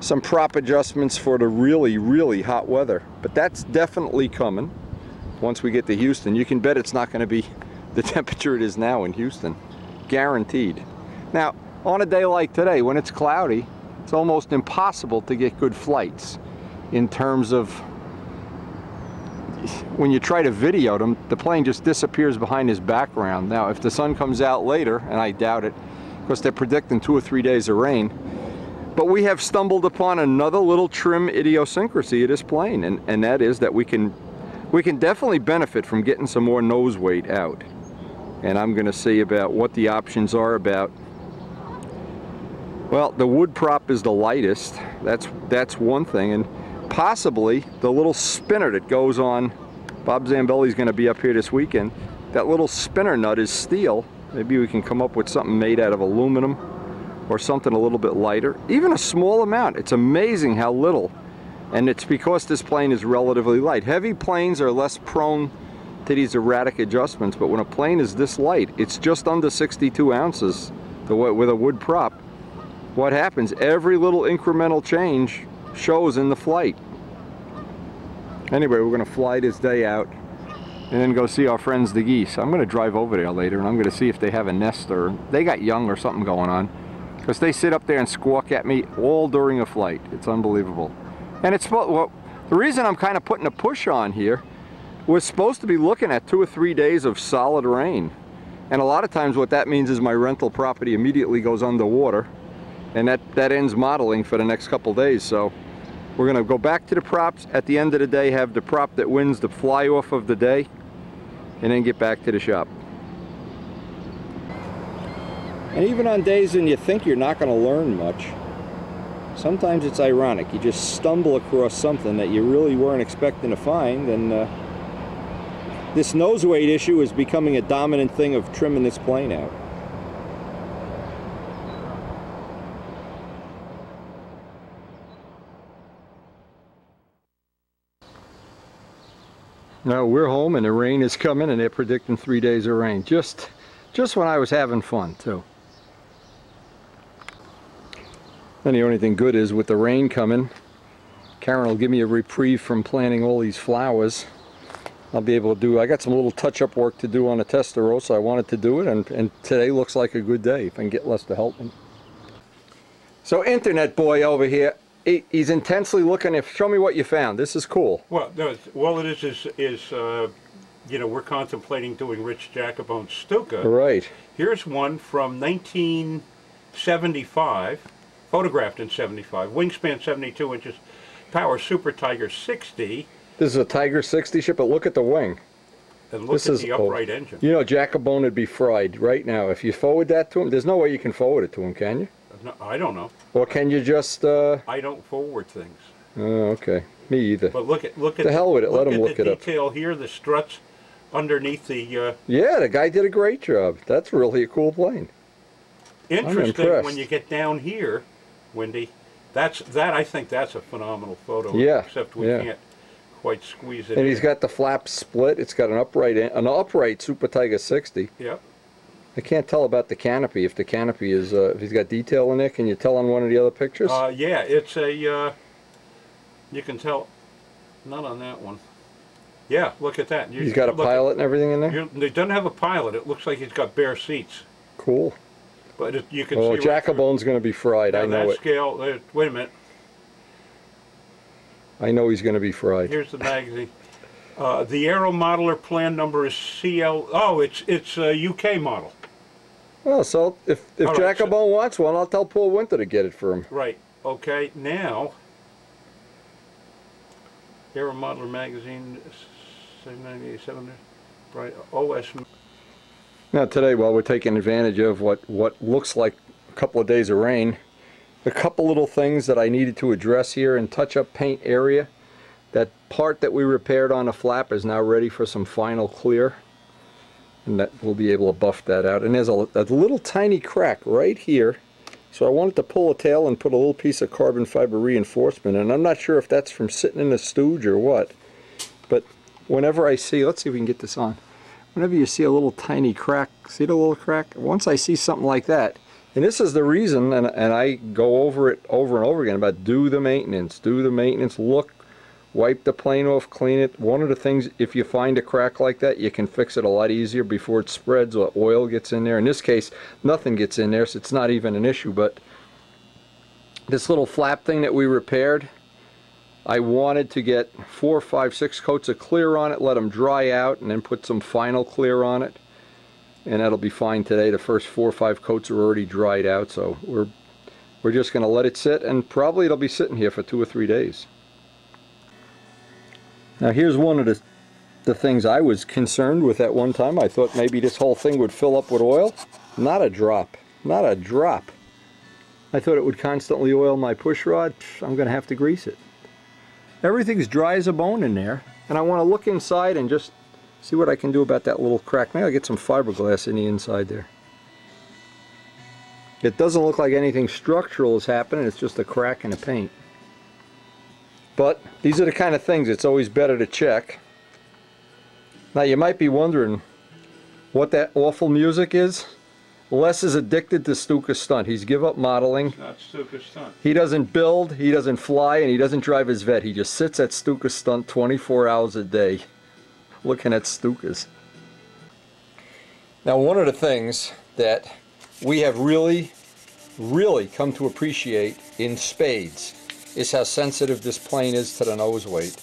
some prop adjustments for the really, really hot weather. But that's definitely coming once we get to Houston. You can bet it's not going to be the temperature it is now in Houston. Guaranteed. Now, on a day like today, when it's cloudy, it's almost impossible to get good flights in terms of, when you try to video them, the plane just disappears behind this background. Now, if the sun comes out later, and I doubt it, because they're predicting 2 or 3 days of rain, but we have stumbled upon another little trim idiosyncrasy of this plane, and that is that we can definitely benefit from getting some more nose weight out. And I'm going to see about what the options are about. Well, the wood prop is the lightest. That's one thing, and possibly the little spinner that goes on. Bob Zambelli's going to be up here this weekend. That little spinner nut is steel. Maybe we can come up with something made out of aluminum or something a little bit lighter. Even a small amount. It's amazing how little. And it's because this plane is relatively light. Heavy planes are less prone to these erratic adjustments, but when a plane is this light, it's just under 62 ounces with a wood prop. What happens? Every little incremental change shows in the flight. Anyway, we're going to fly this day out and then go see our friends the geese. I'm going to drive over there later and I'm going to see if they have a nest or they got young or something going on, because they sit up there and squawk at me all during a flight. It's unbelievable. And it's, well, the reason I'm kind of putting a push on here, we're supposed to be looking at 2 or 3 days of solid rain. And a lot of times what that means is my rental property immediately goes underwater, and that ends modeling for the next couple days. So we're going to go back to the props at the end of the day, have the prop that wins the fly off of the day, and then get back to the shop. And even on days when you think you're not going to learn much, sometimes it's ironic. You just stumble across something that you really weren't expecting to find, and this nose weight issue is becoming a dominant thing of trimming this plane out. Now we're home and the rain is coming, and they're predicting 3 days of rain. Just when I was having fun too. And the only thing good is with the rain coming, Karen will give me a reprieve from planting all these flowers. I'll be able to do. I got some little touch-up work to do on the Testarossa, so I wanted to do it, and today looks like a good day if I can get Les to help me. So Internet Boy over here, he's intensely looking at, show me what you found. This is cool. Well, no, all it is you know, we're contemplating doing Rich Jacobone's Stuka. Right. Here's one from 1975, photographed in 75, wingspan 72 inches, power Super Tiger 60. This is a Tiger 60 ship, but look at the wing. And look at the upright engine. You know, Jacobone would be fried right now. If you forward that to him, there's no way you can forward it to him, can you? No, I don't know. Or can you just... I don't forward things. Oh, okay. Me either. But look at the hell with it. Let him look it up. The detail here, the struts underneath the... Yeah, the guy did a great job. That's really a cool plane. Interesting when you get down here, Wendy. I think that's a phenomenal photo. Yeah. Except we can't quite squeeze it And in. he's got the flaps split. It's got an upright Super Tiger 60. Yep. I can't tell about the canopy. If the canopy is, if he's got detail in it, can you tell on one of the other pictures? Yeah, it's a, you can tell, not on that one. Yeah, look at that. He's got a pilot and everything in there? It doesn't have a pilot. It looks like he's got bare seats. Cool. But you can see... Oh, Jacobone's going to be fried. I know that it. Scale, wait a minute. I know he's going to be fried. Here's the magazine. The Aero Modeler plan number is CL... Oh, it's a UK model. Well, so if All right, Jacobone wants one, I'll tell Paul Winter to get it for him. Right. Okay, now... Aero Modeler magazine, 797, right, OS... Now today, while we're taking advantage of what looks like a couple of days of rain, a couple little things that I needed to address here in touch-up paint area. That part that we repaired on the flap is now ready for some final clear, and that we'll be able to buff that out. And there's a little tiny crack right here, so I wanted to pull a tail and put a little piece of carbon fiber reinforcement, and I'm not sure if that's from sitting in the stooge or what, but whenever I see, let's see if we can get this on. Whenever you see a little tiny crack, see the little crack? Once I see something like that, and this is the reason, and I go over it over and over again about do the maintenance, look, wipe the plane off, clean it. One of the things, if you find a crack like that, you can fix it a lot easier before it spreads or oil gets in there. In this case, nothing gets in there, so it's not even an issue, but this little flap thing that we repaired, I wanted to get 4, 5, 6 coats of clear on it, let them dry out, and then put some final clear on it. And that'll be fine today. The first 4 or 5 coats are already dried out, so we're just going to let it sit, and probably it'll be sitting here for 2 or 3 days. Now here's one of the things I was concerned with at one time. I thought maybe this whole thing would fill up with oil. Not a drop. Not a drop. I thought it would constantly oil my push rod. I'm going to have to grease it. Everything's dry as a bone in there, and I want to look inside and just see what I can do about that little crack. Maybe I'll get some fiberglass in the inside there. It doesn't look like anything structural is happening, it's just a crack in the paint. But these are the kind of things it's always better to check. Now you might be wondering what that awful music is. Les is addicted to Stuka Stunt. He's give up modeling. It's not Stuka Stunt. He doesn't build, he doesn't fly, and he doesn't drive his vet. He just sits at Stuka Stunt 24 hours a day looking at Stukas. Now one of the things that we have really come to appreciate in spades is how sensitive this plane is to the nose weight.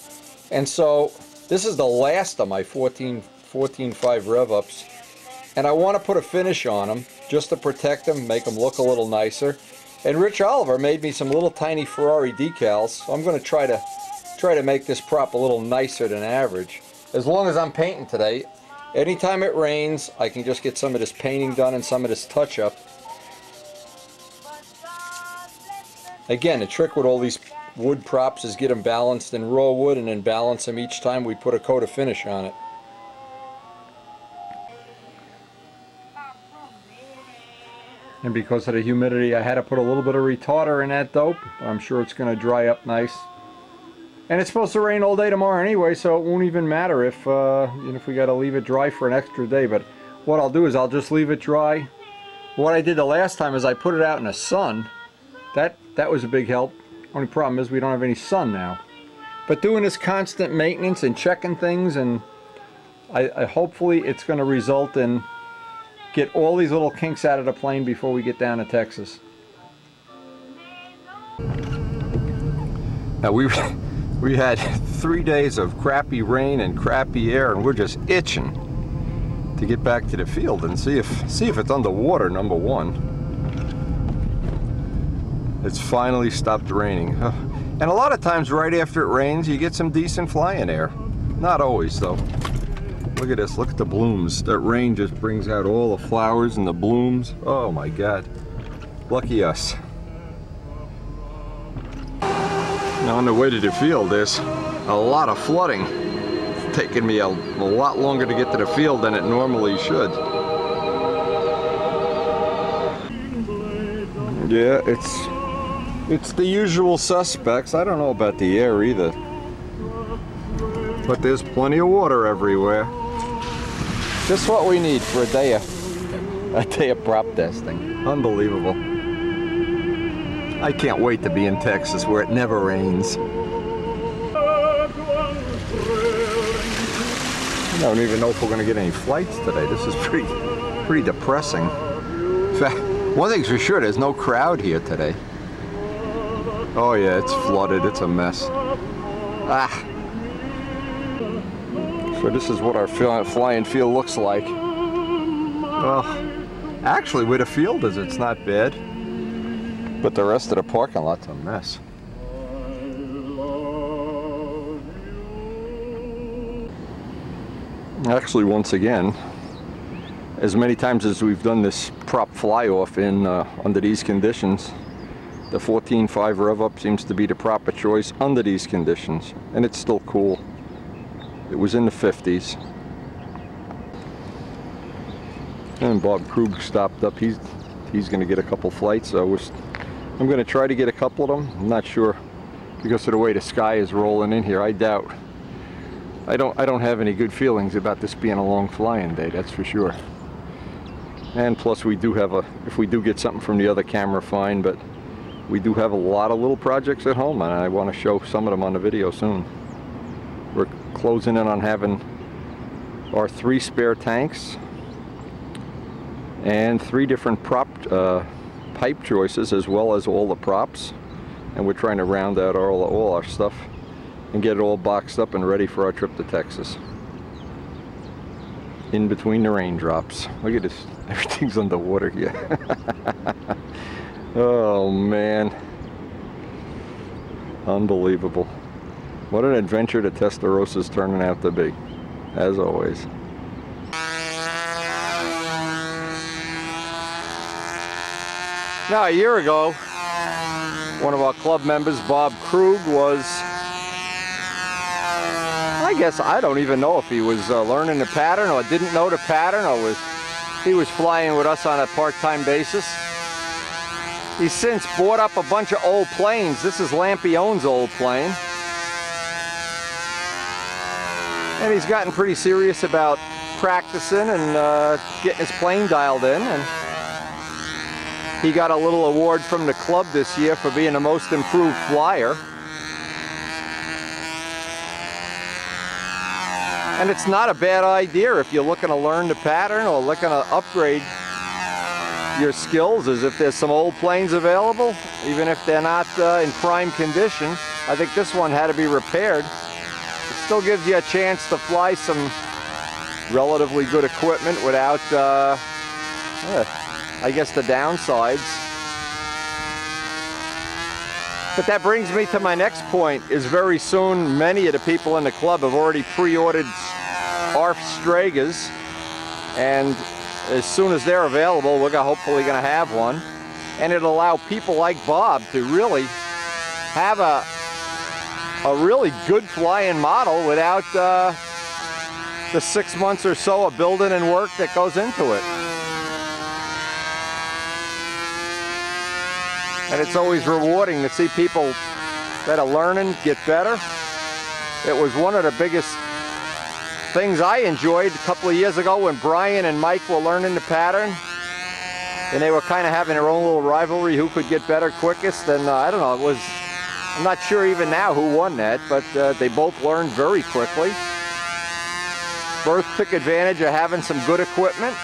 And so this is the last of my 14.5 rev ups, and I want to put a finish on them just to protect them, make them look a little nicer. And Rich Oliver made me some little tiny Ferrari decals, so I'm going to try to make this prop a little nicer than average. As long as I'm painting today, anytime it rains, I can just get some of this painting done and some of this touch-up. Again, the trick with all these wood props is get them balanced in raw wood and then balance them each time we put a coat of finish on it. And because of the humidity, I had to put a little bit of retarder in that dope. I'm sure it's going to dry up nice. And it's supposed to rain all day tomorrow anyway, so it won't even matter if we got to leave it dry for an extra day. But what I'll do is I'll just leave it dry. What I did the last time is I put it out in the sun. That was a big help. Only problem is we don't have any sun now. But doing this constant maintenance and checking things and Hopefully it's going to result in get all these little kinks out of the plane before we get down to Texas. Now we had 3 days of crappy rain and crappy air, and we're just itching to get back to the field and see if it's underwater. Number one, it's finally stopped raining, and a lot of times right after it rains you get some decent flying air. Not always though. Look at this, look at the blooms. That rain just brings out all the flowers and the blooms. Oh my God, lucky us. Now on the way to the field there's a lot of flooding. It's taken me a lot longer to get to the field than it normally should. Yeah, it's the usual suspects. I don't know about the air either, but there's plenty of water everywhere. Just what we need for a day of prop testing. Unbelievable. I can't wait to be in Texas where it never rains. I don't even know if we're going to get any flights today. This is pretty depressing. In fact, one thing's for sure, there's no crowd here today. Oh yeah, it's flooded, it's a mess. So this is what our flying field looks like. Well, actually where the field is, it's not bad. But the rest of the parking lot's a mess. Actually, once again, as many times as we've done this prop fly-off in under these conditions, the 14.5 rev-up seems to be the proper choice under these conditions, and it's still cool. It was in the 50s. And Bob Krug stopped up. He's going to get a couple flights. I'm going to try to get a couple of them. I'm not sure because of the way the sky is rolling in here. I doubt. I don't have any good feelings about this being a long flying day, that's for sure. And plus we do have if we do get something from the other camera, fine, but we do have a lot of little projects at home and I want to show some of them on the video soon. We're closing in on having our 3 spare tanks and 3 different prop pipe choices as well as all the props, and we're trying to round out all our stuff and get it all boxed up and ready for our trip to Texas. In between the raindrops. Look at this, everything's underwater here. Oh man, unbelievable. What an adventure the Testarosa's turning out to be, as always. Now, a year ago, one of our club members, Bob Krug, was, I guess, I don't even know if he was learning the pattern or didn't know the pattern, or he was flying with us on a part-time basis. He's since bought up a bunch of old planes. This is Lampione's old plane. And he's gotten pretty serious about practicing and getting his plane dialed in. And he got a little award from the club this year for being the most improved flyer. And it's not a bad idea if you're looking to learn the pattern or looking to upgrade your skills, as if there's some old planes available, even if they're not in prime condition. I think this one had to be repaired. It still gives you a chance to fly some relatively good equipment without, I guess, the downsides. But that brings me to my next point, is very soon many of the people in the club have already pre-ordered ARF Stragas, and as soon as they're available, we're hopefully going to have one. And it'll allow people like Bob to really have a really good flying model without the 6 months or so of building and work that goes into it. And it's always rewarding to see people that are learning get better. It was one of the biggest things I enjoyed a couple of years ago when Brian and Mike were learning the pattern, and they were kind of having their own little rivalry who could get better quickest. And I don't know, I'm not sure even now who won that, but they both learned very quickly. Birth took advantage of having some good equipment.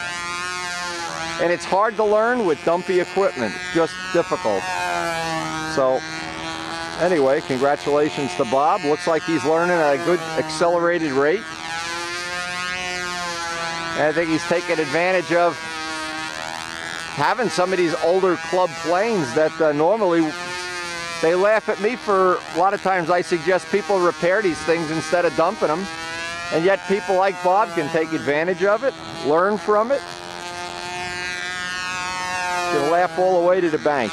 And it's hard to learn with dumpy equipment. It's just difficult. So, anyway, congratulations to Bob. Looks like he's learning at a good accelerated rate. And I think he's taking advantage of having some of these older club planes that normally they laugh at me for a lot of times. I suggest people repair these things instead of dumping them. And yet people like Bob can take advantage of it, learn from it. You can laugh all the way to the bank.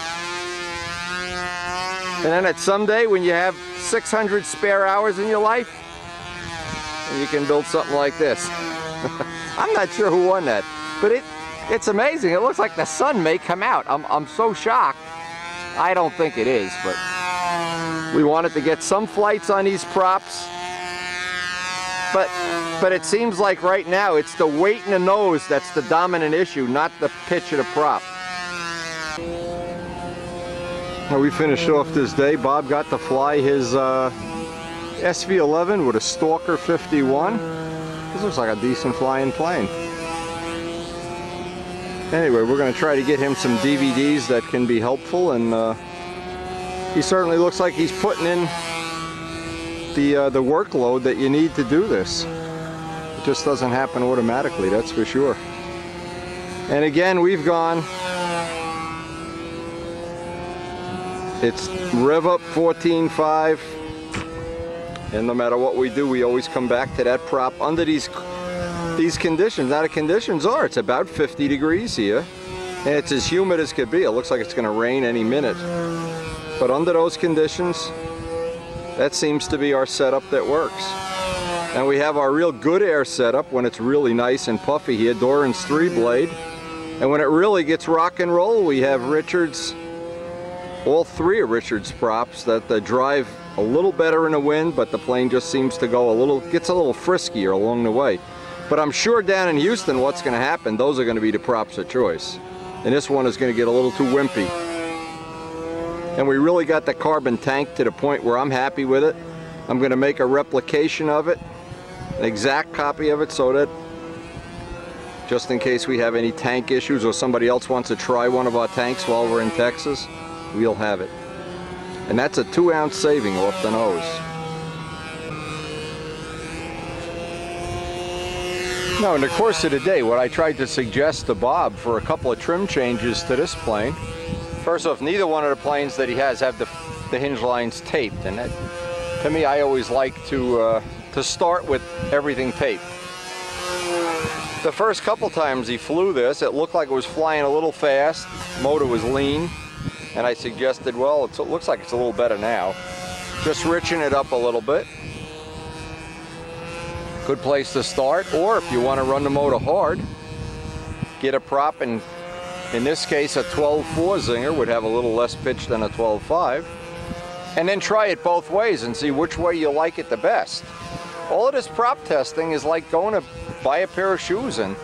And then at someday when you have 600 spare hours in your life, you can build something like this. I'm not sure who won that, but it's amazing. It looks like the sun may come out. I'm so shocked. I don't think it is, but we wanted to get some flights on these props. But it seems like right now it's the weight in the nose that's the dominant issue, not the pitch of the prop. Now we finished off this day. Bob got to fly his SV11 with a Stalker 51. This looks like a decent flying plane. Anyway, we're going to try to get him some DVDs that can be helpful, and he certainly looks like he's putting in the workload that you need to do this. It just doesn't happen automatically, that's for sure. And again, we've gone, it's rev up 14.5, and no matter what we do, we always come back to that prop under these conditions. Now the conditions are, it's about 50 degrees here, and it's as humid as could be. It looks like it's going to rain any minute. But under those conditions, that seems to be our setup that works. And we have our real good air setup when it's really nice and puffy here, Doran's 3-blade. And when it really gets rock and roll, we have Richards, all three of Richards props that drive a little better in the wind, but the plane just seems to go gets a little friskier along the way. But I'm sure down in Houston what's going to happen, those are going to be the props of choice. And this one is going to get a little too wimpy. And we really got the carbon tank to the point where I'm happy with it. I'm going to make a replication of it, an exact copy of it, so that just in case we have any tank issues or somebody else wants to try one of our tanks while we're in Texas, we'll have it. And that's a 2-ounce saving off the nose. Now, in the course of the day, what I tried to suggest to Bob for a couple of trim changes to this plane. First off, neither one of the planes that he has have the hinge lines taped, and that, to me, I always like to start with everything taped. The first couple times he flew this, it looked like it was flying a little fast, motor was lean, and I suggested, well, it looks like it's a little better now. Just richen it up a little bit. Good place to start, or if you want to run the motor hard, get a prop, and in this case a 12.4 Zinger would have a little less pitch than a 12.5, and then try it both ways and see which way you like it the best. All of this prop testing is like going to buy a pair of shoes, and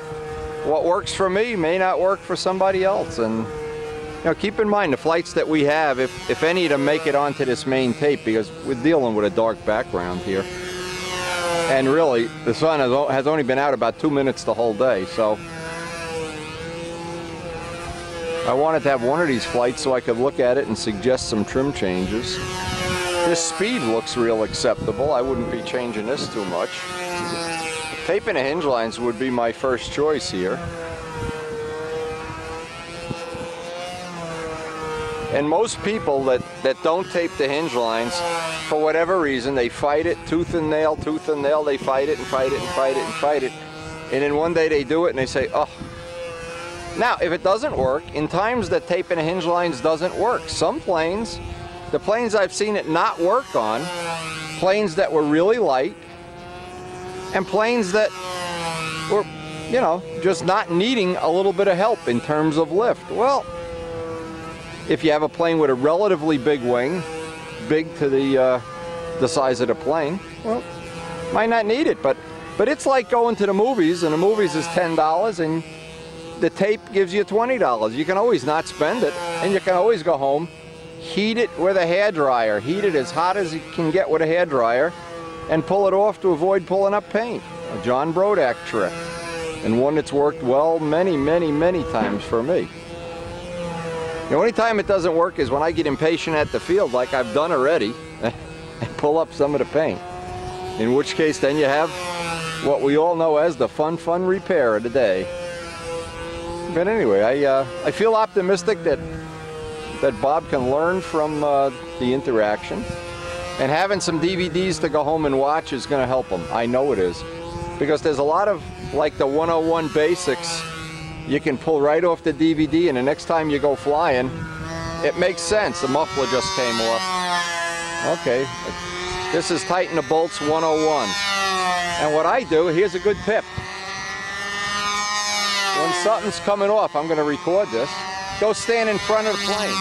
what works for me may not work for somebody else. And you know, keep in mind the flights that we have, if any of them make it onto this main tape, because we're dealing with a dark background here. And really, the sun has only been out about 2 minutes the whole day, so I wanted to have one of these flights so I could look at it and suggest some trim changes. This speed looks real acceptable. I wouldn't be changing this too much. Taping the hinge lines would be my first choice here. And most people that don't tape the hinge lines, for whatever reason, they fight it tooth and nail, they fight it and fight it and fight it and fight it. And then one day they do it and they say, oh. Now, if it doesn't work, in times that taping the hinge lines doesn't work, some planes, the planes I've seen it not work on, planes that were really light, and planes that were, you know, just not needing a little bit of help in terms of lift. Well, if you have a plane with a relatively big wing, big to the size of the plane, well, might not need it. But it's like going to the movies, and the movies is $10, and the tape gives you $20. You can always not spend it, and you can always go home, heat it with a hairdryer, heat it as hot as you can get with a hairdryer, and pull it off to avoid pulling up paint. A John Brodak trick. And one that's worked well many, many, many times for me. The only time it doesn't work is when I get impatient at the field, like I've done already, and pull up some of the paint. In which case then you have what we all know as the fun repair of the day. But anyway, I feel optimistic that Bob can learn from the interaction. And having some DVDs to go home and watch is going to help him. I know it is. Because there's a lot of, like the 101 basics, you can pull right off the DVD, and the next time you go flying, it makes sense. The muffler just came off. Okay, this is Tighten the Bolts 101. And what I do, here's a good tip. When something's coming off, I'm going to record this, go stand in front of the plane.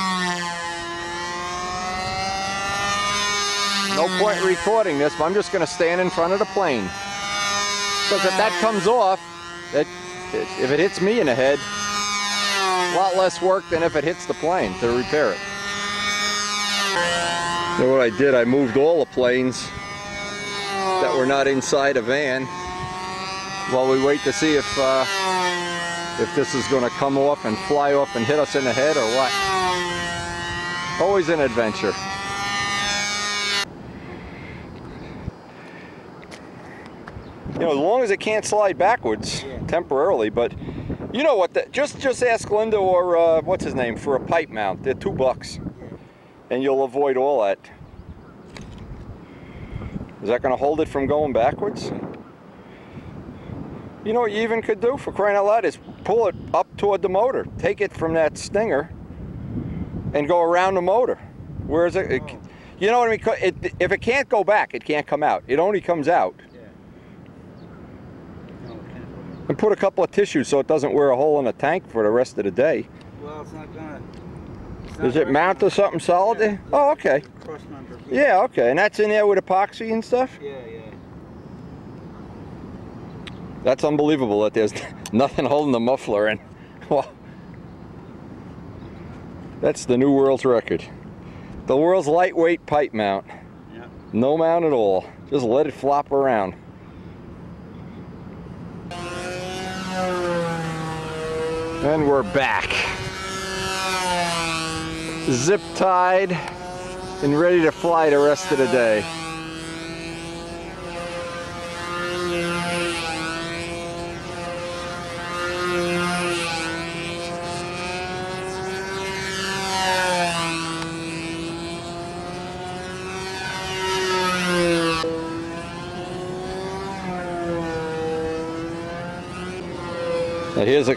No point recording this, but I'm just going to stand in front of the plane. Because if that comes off, if it hits me in the head, a lot less work than if it hits the plane to repair it. You know what I did? I moved all the planes that were not inside a van while we wait to see if this is going to come off and fly off and hit us in the head or what. Always an adventure. You know, as long as it can't slide backwards temporarily, but you know what, just ask Linda or what's his name for a pipe mount. They're $2 and you'll avoid all that. Is that going to hold it from going backwards? You know what you even could do, for crying out loud, is pull it up toward the motor. Take it from that stinger and go around the motor. Whereas it you know what I mean? If it can't go back, it can't come out. It only comes out. And put a couple of tissues so it doesn't wear a hole in the tank for the rest of the day. Well, it's not gonna. Does it mount to something solid there? Oh, okay. Yeah, okay. And that's in there with epoxy and stuff? Yeah, yeah. That's unbelievable that there's nothing holding the muffler in. Well, that's the new world's record. The world's lightweight pipe mount. Yeah. No mount at all. Just let it flop around. And we're back. Zip tied and ready to fly the rest of the day. Now here's a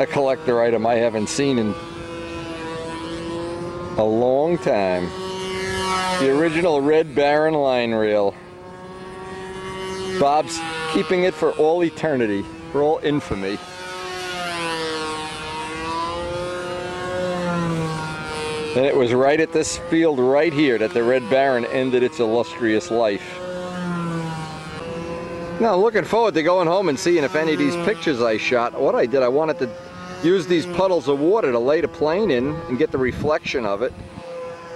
collector item I haven't seen in a long time. The original Red Baron line rail. Bob's keeping it for all eternity, for all infamy. And it was right at this field right here that the Red Baron ended its illustrious life. Now I'm looking forward to going home and seeing if any of these pictures I shot, what I did, I wanted to use these puddles of water to lay the plane in and get the reflection of it.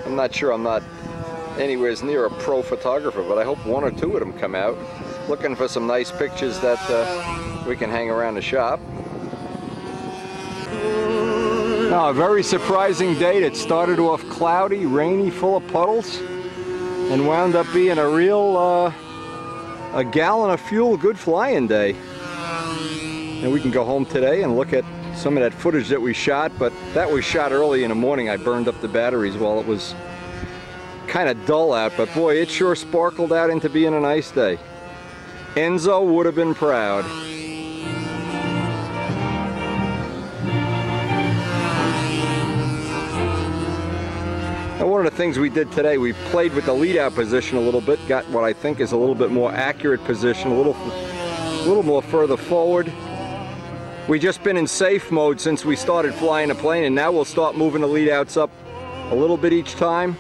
I'm not sure, I'm not anywhere near a pro photographer, but I hope one or two of them come out. Looking for some nice pictures that we can hang around the shop. Now, a very surprising day that started off cloudy, rainy, full of puddles, and wound up being a real a gallon of fuel good flying day. And we can go home today and look at some of that footage that we shot, but that was shot early in the morning. I burned up the batteries while it was kind of dull out, but boy, it sure sparkled out into being a nice day. Enzo would have been proud. And one of the things we did today, we played with the lead out position a little bit, got what I think is a little bit more accurate position, a little more further forward. We've just been in safe mode since we started flying the plane, and now we'll start moving the lead outs up a little bit each time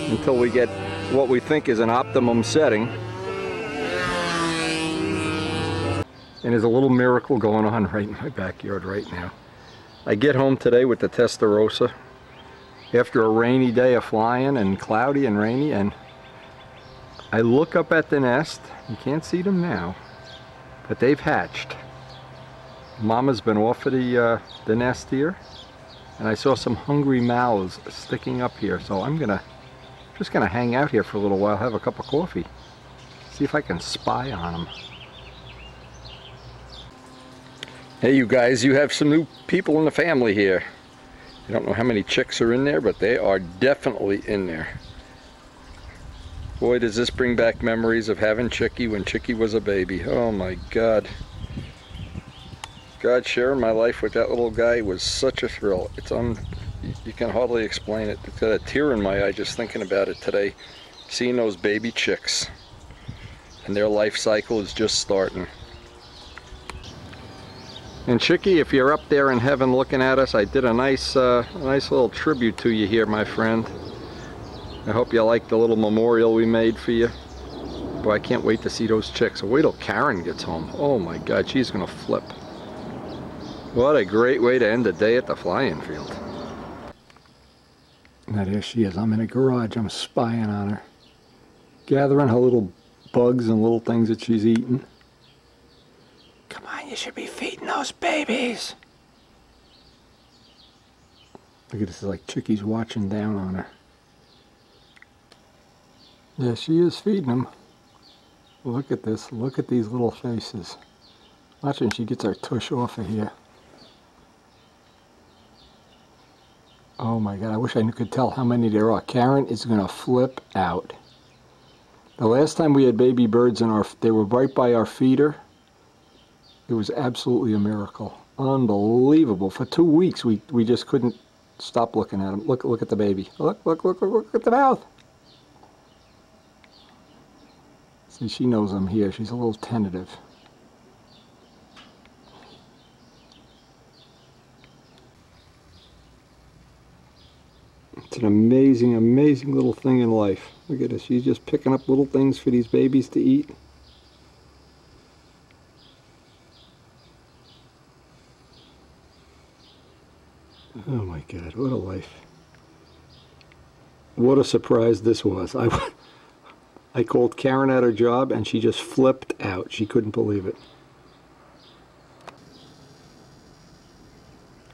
until we get what we think is an optimum setting. And there's a little miracle going on right in my backyard right now. I get home today with the Testarossa after a rainy day of flying and cloudy and rainy, and I look up at the nest. You can't see them now, But they've hatched. Mama's been off of the nest here, and I saw some hungry mouths sticking up here, so I'm just gonna hang out here for a little while, have a cup of coffee, see if I can spy on them. Hey you guys, you have some new people in the family here. I don't know how many chicks are in there, but they are definitely in there. Boy, does this bring back memories of having Chicky when Chicky was a baby. Oh my God. God, sharing my life with that little guy was such a thrill. You can hardly explain it. I've got a tear in my eye just thinking about it today, seeing those baby chicks. And their life cycle is just starting. And Chicky, if you're up there in heaven looking at us, I did a nice little tribute to you here, my friend. I hope you like the little memorial we made for you. Boy, I can't wait to see those chicks. Wait till Karen gets home. Oh my God, she's gonna flip. What a great way to end the day at the fly-in field. Now there she is. I'm in a garage. I'm spying on her. Gathering her little bugs and little things that she's eating. Come on, you should be feeding those babies. Look at this, like Chicky's watching down on her. Yeah, she is feeding them. Look at this. Look at these little faces. Watching she gets her tush off of here. Oh my God, I wish I could tell how many there are. Karen is going to flip out. The last time we had baby birds in they were right by our feeder. It was absolutely a miracle. Unbelievable. For 2 weeks we just couldn't stop looking at them. Look at the baby. Look at the mouth. See, she knows I'm here. She's a little tentative. It's an amazing, amazing little thing in life. Look at this. She's just picking up little things for these babies to eat. Oh my God, what a life. What a surprise this was. I called Karen at her job and she just flipped out. She couldn't believe it.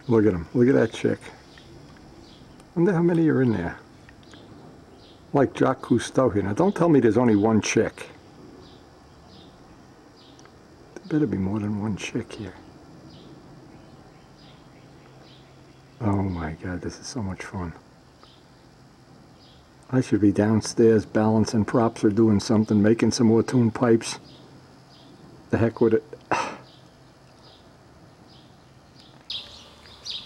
Look at him. Look at that chick. I wonder how many are in there. Like Jacques Cousteau here. Now don't tell me there's only one chick. There better be more than one chick here. Oh my God, this is so much fun. I should be downstairs balancing props or doing something, making some more tune pipes. The heck with it.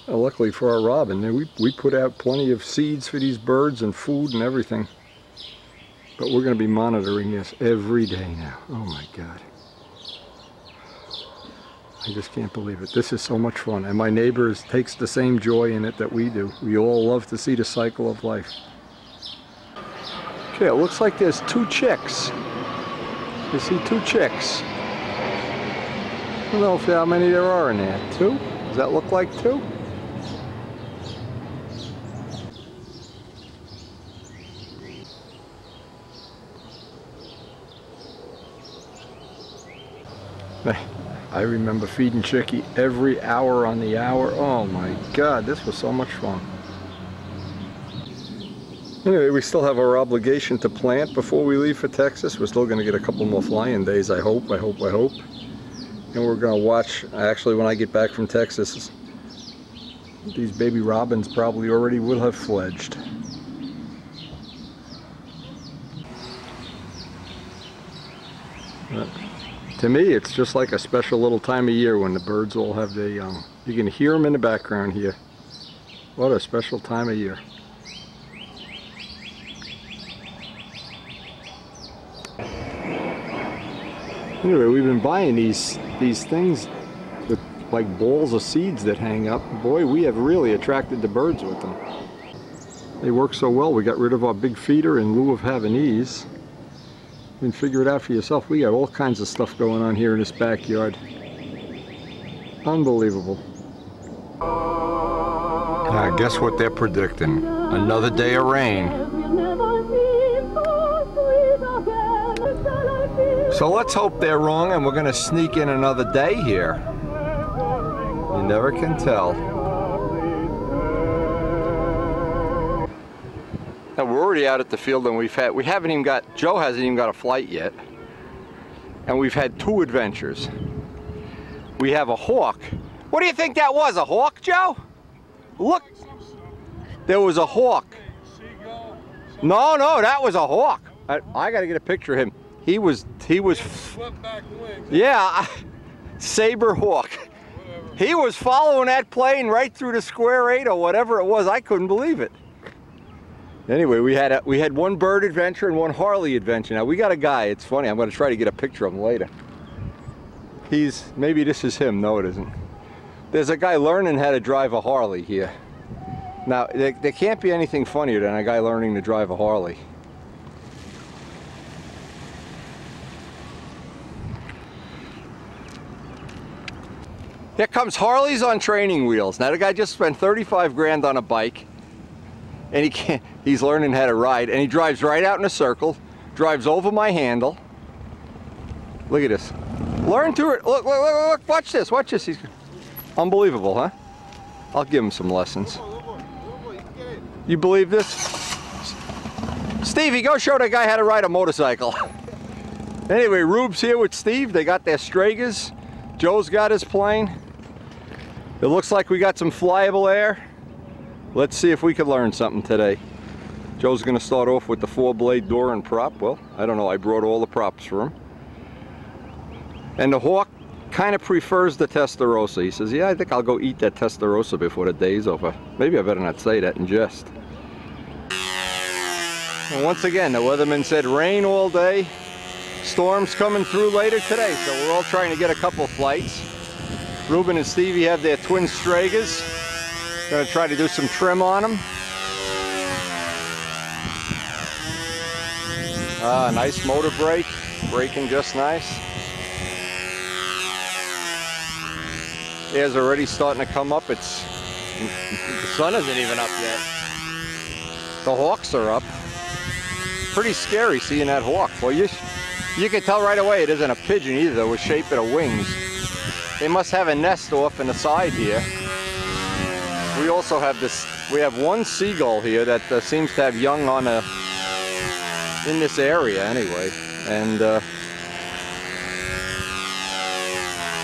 Well, luckily for our robin, we put out plenty of seeds for these birds and food and everything. But we're going to be monitoring this every day now. Oh my God. I just can't believe it. This is so much fun. And my neighbors takes the same joy in it that we do. We all love to see the cycle of life. Okay, it looks like there's 2 chicks. You see 2 chicks. I don't know how many there are in there. 2? Does that look like 2? I remember feeding Chicky every hour on the hour. Oh my God, this was so much fun. Anyway, we still have our obligation to plant before we leave for Texas. We're still going to get a couple more fly-in days, I hope. And we're going to watch, actually when I get back from Texas, these baby robins probably already will have fledged. But to me, it's just like a special little time of year when the birds all have their young. You can hear them in the background here. What a special time of year. Anyway, we've been buying these things with like balls of seeds that hang up. Boy, we have really attracted the birds with them. They work so well, we got rid of our big feeder in lieu of having these. You can figure it out for yourself. We got all kinds of stuff going on here in this backyard. Unbelievable. Now, guess what they're predicting? Another day of rain. So let's hope they're wrong and we're going to sneak in another day here. You never can tell. Now we're already out at the field and Joe hasn't even got a flight yet. And we've had 2 adventures. We have a hawk. What do you think that was, a hawk, Joe? Look, there was a hawk. No, that was a hawk. I got to get a picture of him. He was. Yeah, saber hawk. He was following that plane right through the square 8 or whatever it was. I couldn't believe it. Anyway, we had 1 bird adventure and 1 Harley adventure. Now we got a guy. It's funny. I'm going to try to get a picture of him later. Maybe this is him. No, it isn't. There's a guy learning how to drive a Harley here. Now there can't be anything funnier than a guy learning to drive a Harley. Here comes Harleys on training wheels. Now the guy just spent 35 grand on a bike. And he's learning how to ride, and he drives right out in a circle, drives over my handle. Look at this. Learn to it. Look, watch this, He's unbelievable, huh? I'll give him some lessons. You believe this? Stevie, go show that guy how to ride a motorcycle. Anyway, Rube's here with Steve. They got their Stragers. Joe's got his plane. It looks like we got some flyable air. Let's see if we can learn something today. Joe's going to start off with the 4-blade door and prop. Well, I don't know. I brought all the props for him. And the hawk kind of prefers the Testarossa. He says, yeah, I think I'll go eat that Testarossa before the day's over. Maybe I better not say that in jest. And once again, the weatherman said rain all day. Storms coming through later today, so we're all trying to get a couple flights. Ruben and Stevie have their twin Stragers. Gonna try to do some trim on them. Nice motor brake, braking just nice. Air's already starting to come up. The sun isn't even up yet. The hawks are up. Pretty scary seeing that hawk. Well, you can tell right away it isn't a pigeon either with shape of the wings. They must have a nest off in the side here. We also have we have 1 seagull here that seems to have young in this area anyway. And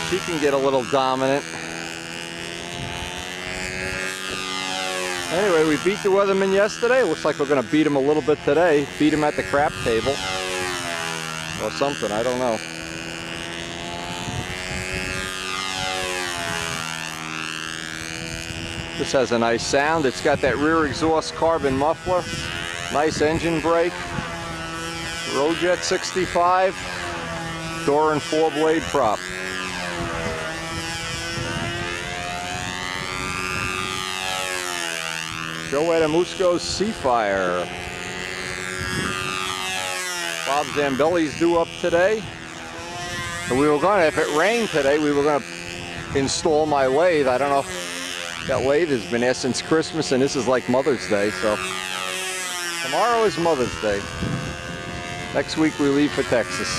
she can get a little dominant. Anyway, we beat the weatherman yesterday. Looks like we're going to beat him a little bit today. Beat him at the crap table. Or something, I don't know. This has a nice sound. It's got that rear exhaust carbon muffler. Nice engine brake. Roadjet 65. Door and 4-blade prop. Joe Adamusco's Seafire. Bob Zambelli's due up today. And we were gonna, if it rained today, we were gonna install my lathe. I don't know if that lathe has been there since Christmas, and this is like Mother's Day, so. Tomorrow is Mother's Day. Next week we leave for Texas.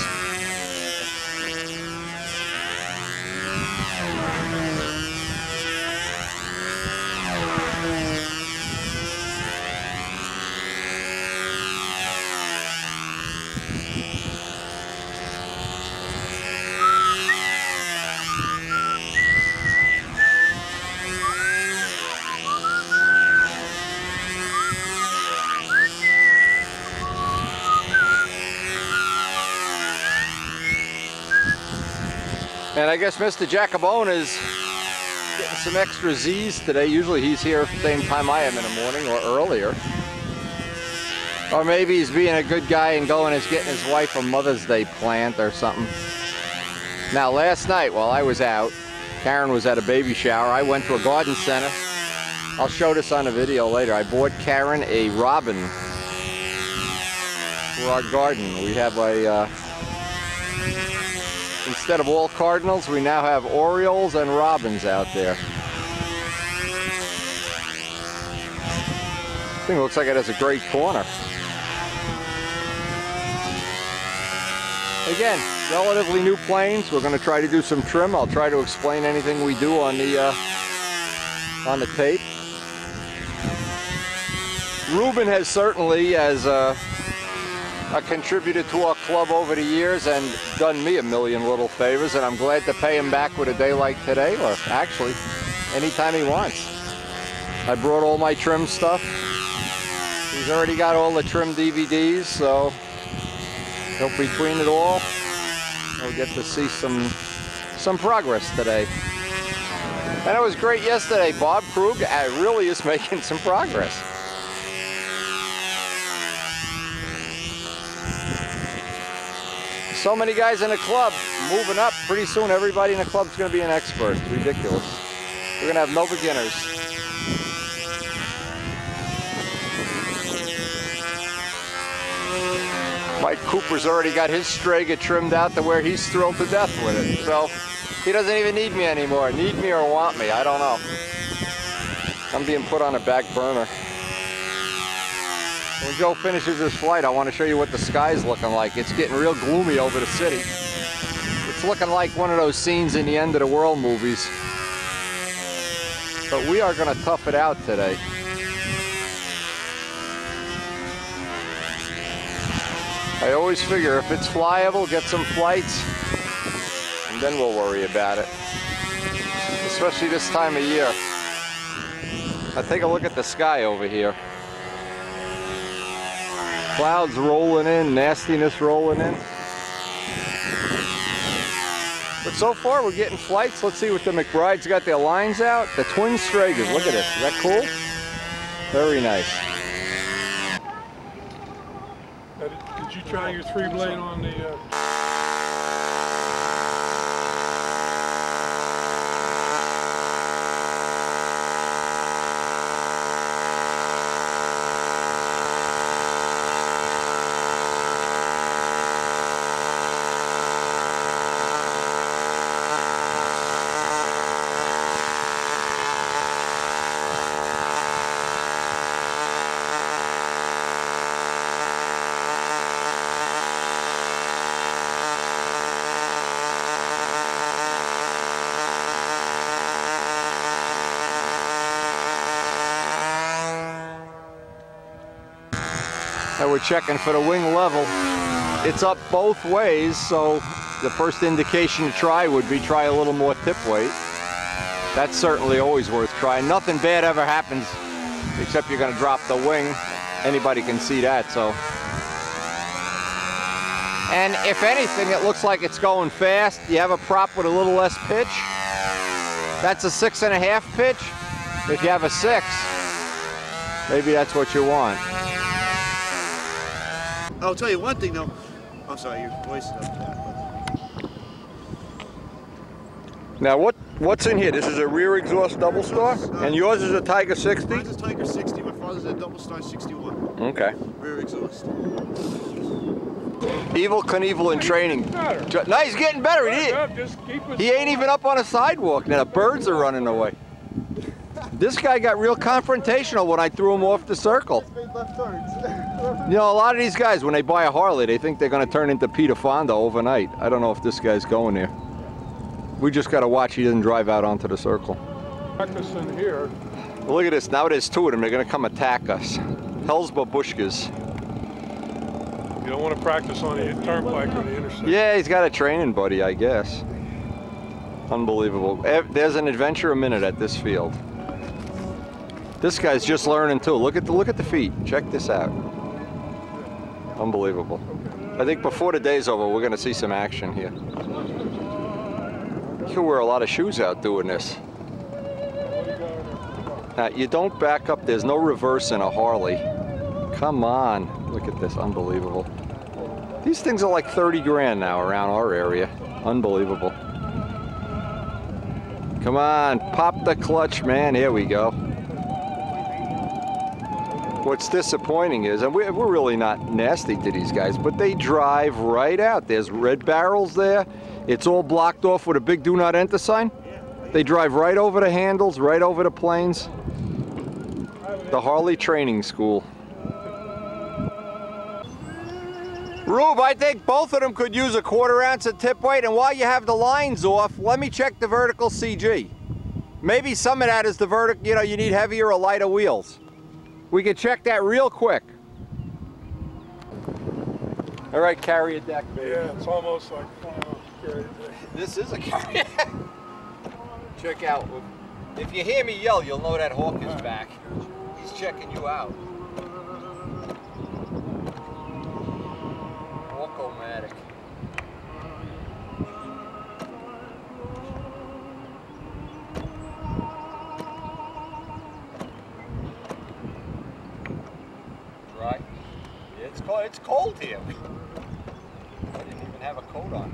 And I guess Mr. Jacobone is getting some extra Z's today. Usually he's here at the same time I am in the morning or earlier. Or maybe he's being a good guy and going and getting his wife a Mother's Day plant or something. Now last night while I was out, Karen was at a baby shower. I went to a garden center. I'll show this on a video later. I bought Karen a robin for our garden. We have a instead of all cardinals, we now have orioles and robins out there. This thing looks like it has a great corner. Again, relatively new planes. We're going to try to do some trim. I'll try to explain anything we do on the tape. Ruben has certainly, as a contributor to our club over the years, and done me a million little favors, and I'm glad to pay him back with a day like today, or actually anytime he wants. I brought all my trim stuff. He's already got all the trim DVDs, so between it all, we'll get to see some progress today. And it was great yesterday. Bob Krug really is making some progress. So many guys in the club moving up. Pretty soon everybody in the club's going to be an expert. It's ridiculous. We're going to have no beginners. Mike Cooper's already got his Strega trimmed out to where he's thrilled to death with it. So he doesn't even need me anymore. Need me or want me, I don't know. I'm being put on a back burner. When Joe finishes his flight, I want to show you what the sky's looking like. It's getting real gloomy over the city. It's looking like one of those scenes in the End of the World movies. But we are going to tough it out today. I always figure if it's flyable, get some flights, and then we'll worry about it. Especially this time of year. Now take a look at the sky over here. Clouds rolling in, nastiness rolling in. But so far we're getting flights. Let's see what the McBride's got their lines out. The twin Stragas, look at this. Is that cool? Very nice. Did you try your 3-blade on the... We're checking for the wing level. It's up both ways, so the first indication to try would be try a little more tip weight. That's certainly always worth trying. Nothing bad ever happens except you're going to drop the wing. Anybody can see that, so. And if anything, it looks like it's going fast. You have a prop with a little less pitch. That's a 6.5 pitch. If you have a 6, maybe that's what you want. I'll tell you one thing though. I'm sorry, your voice is up there. Now what's in here? This is a rear exhaust double star? And yours is a Tiger 60? Mine's a Tiger 60. My father's a double star 61. Okay. Rear exhaust. Evel Knievel in training. No, he's getting better. He ain't even up on a sidewalk now. The birds are running away. This guy got real confrontational when I threw him off the circle. You know, a lot of these guys, when they buy a Harley, they think they're going to turn into Peter Fonda overnight. I don't know if this guy's going there. We just got to watch he doesn't drive out onto the circle. Practicing here. Well, look at this. Now there's two of them. They're going to come attack us. Hell's babushkas. You don't want to practice on the turnpike or the intersection. Yeah, he's got a training buddy, I guess. Unbelievable. There's an adventure a minute at this field. This guy's just learning too. Look at the feet. Check this out. Unbelievable. I think before the day's over, we're going to see some action here. You can wear a lot of shoes out doing this. Now, you don't back up. There's no reverse in a Harley. Come on. Look at this. Unbelievable. These things are like 30 grand now around our area. Unbelievable. Come on. Pop the clutch, man. Here we go. What's disappointing is, and we're really not nasty to these guys, but they drive right out. There's red barrels there. It's all blocked off with a big do not enter sign. They drive right over the handles, right over the planes. The Harley Training School. Rube, I think both of them could use a 1/4 ounce of tip weight, and while you have the lines off, let me check the vertical CG. Maybe some of that is the vertical, you know, you need heavier or lighter wheels. We can check that real quick. All right, carry a deck, baby. Yeah, it's almost like carry a deck. This is a carry. Check out. If you hear me yell, you'll know that Hawk is back. He's checking you out. Hawk-o-matic. Right? Yeah, it's cold here. I didn't even have a coat on.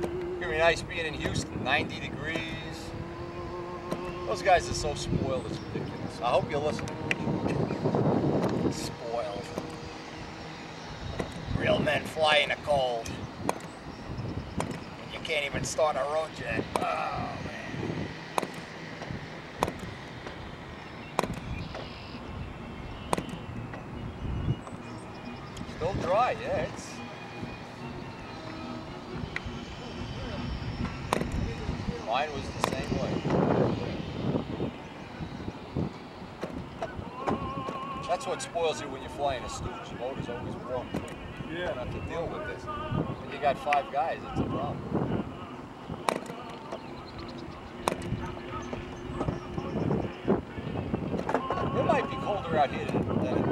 It's gonna be nice being in Houston, 90 degrees. Those guys are so spoiled, it's ridiculous. I hope you're listening. Spoiled. Real men fly in the cold. And you can't even start a road jet. Oh, man. Still dry, yeah. It's... Mine was the same way. That's what spoils you when you're flying a Stooge. The motor's always warm. You don't have to deal with this. When you got 5 guys, it's a problem. It might be colder out here than it is.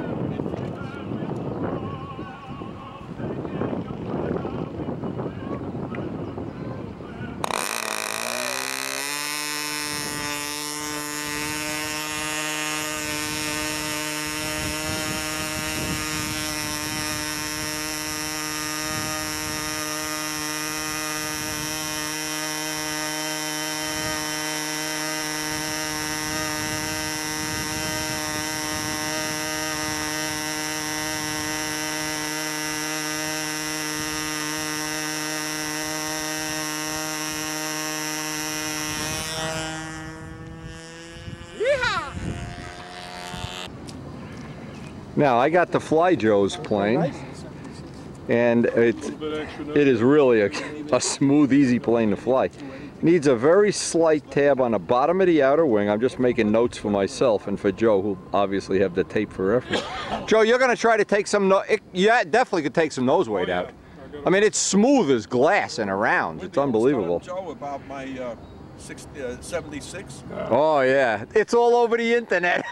Now I got the Fly Joe's plane, and it is really a smooth, easy plane to fly. Needs a very slight tab on the bottom of the outer wing. I'm just making notes for myself and for Joe, who obviously have the tape for reference. Joe, you're going to try to take some, yeah, definitely could take some nose weight out. I mean, it's smooth as glass and around. It's unbelievable. Joe, about my 76. Oh yeah, it's all over the internet.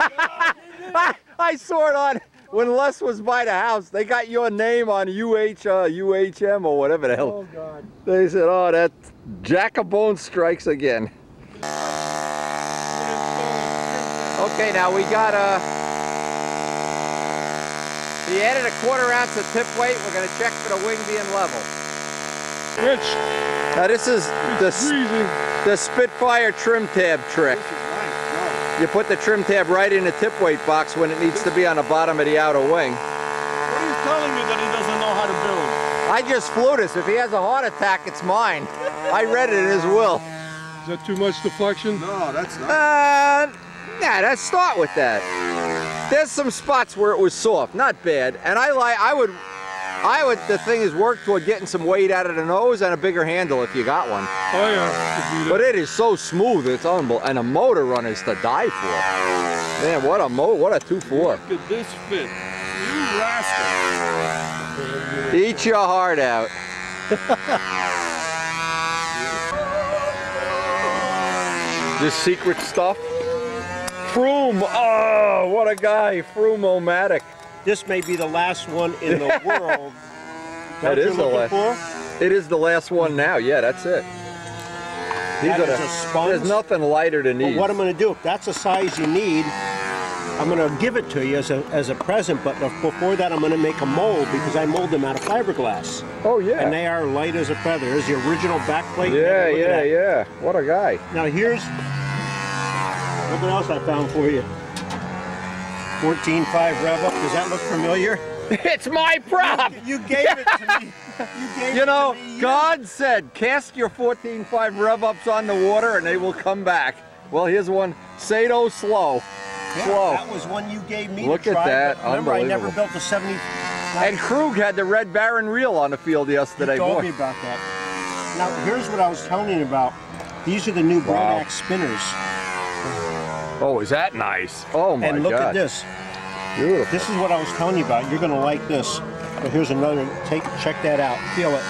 I saw it on. When Les was by the house, they got your name on UHM or whatever the hell. Oh, God. They said, oh, that Jack of Bones strikes again. Okay, now we got he added a 1/4 ounce of tip weight. We're going to check for the wing being level. Rich. Now this is the Spitfire trim tab trick. You put the trim tab right in the tip weight box when it needs to be on the bottom of the outer wing. What are you telling me that he doesn't know how to build? I just flew this. If he has a heart attack, it's mine. I read it in his will. Is that too much deflection? No, that's not. Yeah, let's start with that. There's some spots where it was soft, not bad. And I would, the thing is work toward getting some weight out of the nose and a bigger handle if you got one. Oh yeah. But it is so smooth, it's unbelievable. And a motor run is to die for. Man, what a 2.4. Look at this fit. You rascal. Eat your heart out. This secret stuff. Froome, oh, what a guy. Froome-o-matic. This may be the last one in the world. That is the last. It is the last one now. Yeah, that's it. There's nothing lighter than these. But what I'm going to do, if that's the size you need, I'm going to give it to you as a present. But before that, I'm going to make a mold because I mold them out of fiberglass. Oh yeah. And they are light as a feather. There's the original backplate. Yeah, yeah. What a guy. Now here's what else I found for you. 14.5 rev up. Does that look familiar? It's my prop. You gave it to me. You know, God said, cast your 14.5 rev ups on the water and they will come back. Well, here's one. Sato slow. Yeah, slow. That was one you gave me Look to try. at that. But remember, I never built a 74 And Krug had the Red Baron reel on the field yesterday. He told me about that. Now, here's what I was telling you about. These are the new Brodax spinners. Oh, is that nice? Oh my God. And look at this. Beautiful. This is what I was telling you about. You're going to like this. But here's another. Check that out. Feel it.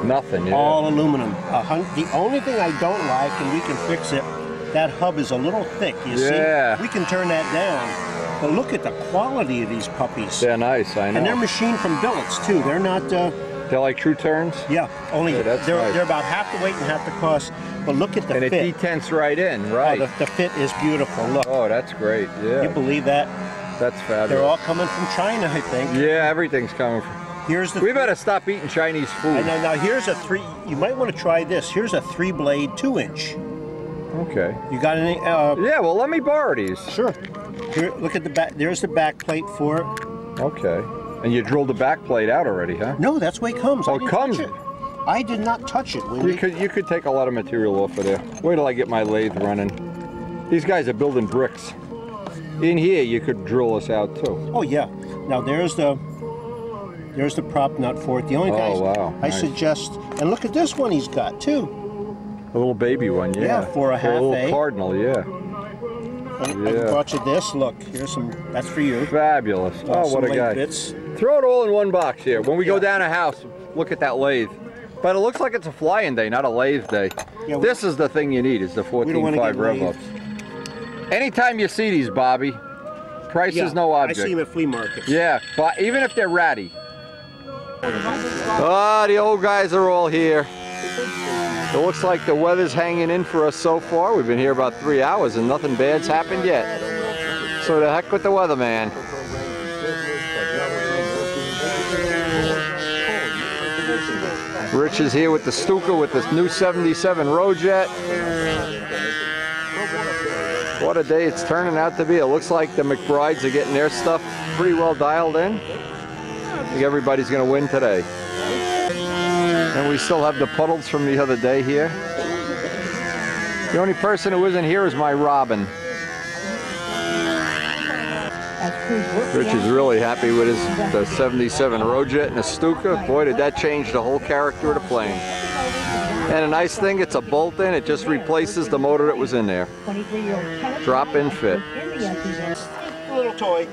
Nothing, yeah. All aluminum. The only thing I don't like, and we can fix it, that hub is a little thick, you see? We can turn that down. But look at the quality of these puppies. They're nice, I know. And they're machined from billets, too. They're not... they're like true turns? Yeah, only they're about half the weight and half the cost. But look at the fit. And it detents right in, right. Oh, the fit is beautiful, look. Oh, that's great, yeah. You believe that? That's fabulous. They're all coming from China, I think. Yeah, everything's coming from... We better stop eating Chinese food. I know, now here's a you might want to try this. Here's a 3-blade 2-inch. Okay. You got any? Yeah, well, let me borrow these. Sure. Here, look at the back. There's the back plate for it. Okay. And you drilled the back plate out already, huh? No, that's the way it comes. Oh, it comes? I did not touch it. You could take a lot of material off of there. Wait till I get my lathe running. These guys are building bricks. In here, you could drill this out too. Oh yeah. Now there's the prop nut for it. The only thing I suggest, and look at this one he's got too. A little baby one, yeah. Yeah, for a half a little A. Cardinal, yeah. And I brought you this. Look, here's some. That's for you. Fabulous. Oh, what a guy. Bits. Throw it all in one box here. When we go down a house, look at that lathe. But it looks like it's a flying day, not a lathe day. Yeah, this is the thing you need, is the 14.5 rev ups. Anytime you see these, Bobby, price is no object. I see them at flea markets. Yeah, but even if they're ratty. Ah, the old guys are all here. It looks like the weather's hanging in for us so far. We've been here about 3 hours and nothing bad's happened yet. So the heck with the weather, man. Rich is here with the Stuka with this new 77 Rojet. What a day it's turning out to be. It looks like the McBrides are getting their stuff pretty well dialed in. I think everybody's going to win today. And we still have the puddles from the other day here. The only person who isn't here is my Robin. Rich is really happy with the 77 Rojet and the Stuka. Boy, did that change the whole character of the plane. And a nice thing, it's a bolt-in. It just replaces the motor that was in there. Drop-in fit. A little toy.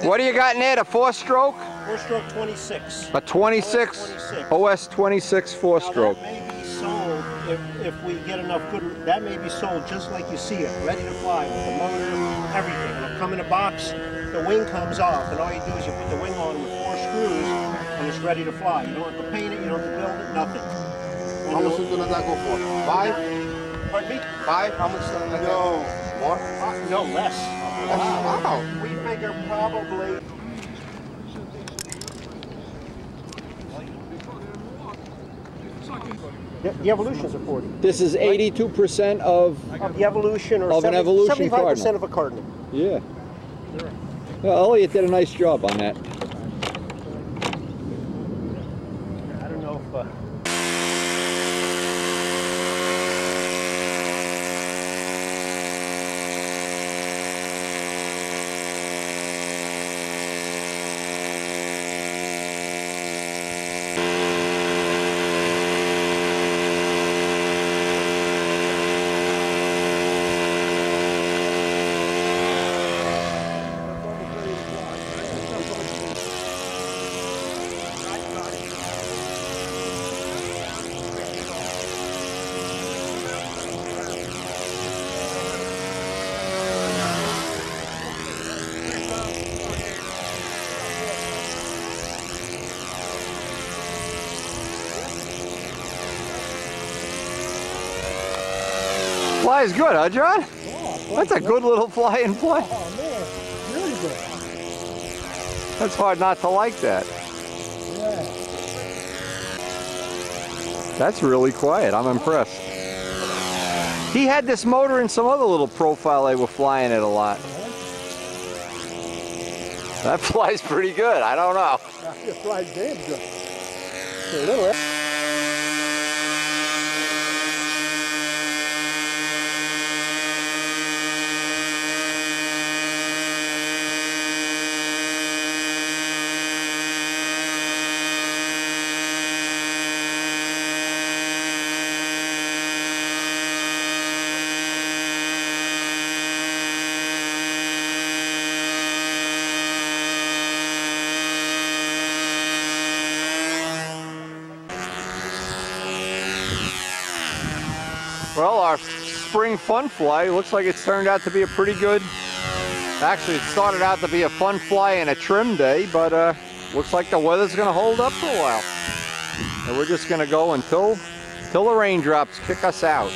What do you got in there? The 4-stroke? 4-stroke 26. A 26? OS 26 4-stroke. That may be sold if we get enough good. That may be sold just like you see it, ready to fly with the motor, everything. It'll come in a box. The wing comes off, and all you do is you put the wing on with 4 screws, and it's ready to fly. You don't have to paint it. You don't have to build it. Nothing. How much is gonna that go for? 5? Pardon me? 5? How much does that go? More? No, less. Wow. We figure probably. The Evolutions are 40. This is 82% of the Evolution, or an Evolution 75% Cardinal. of a Cardinal. Yeah. Well, Elliot did a nice job on that. I don't know if. Flies good, huh, John? That's a good little flying plane. Oh man, really good. That's hard not to like that. Yeah. That's really quiet. I'm impressed. He had this motor in some other little profile they were flying it a lot. That flies pretty good. I don't know. It flies damn good. Well, our spring fun fly looks like it's turned out to be a pretty good, actually it started out to be a fun fly and a trim day, but looks like the weather's gonna hold up for a while. And we're just gonna go until the raindrops kick us out.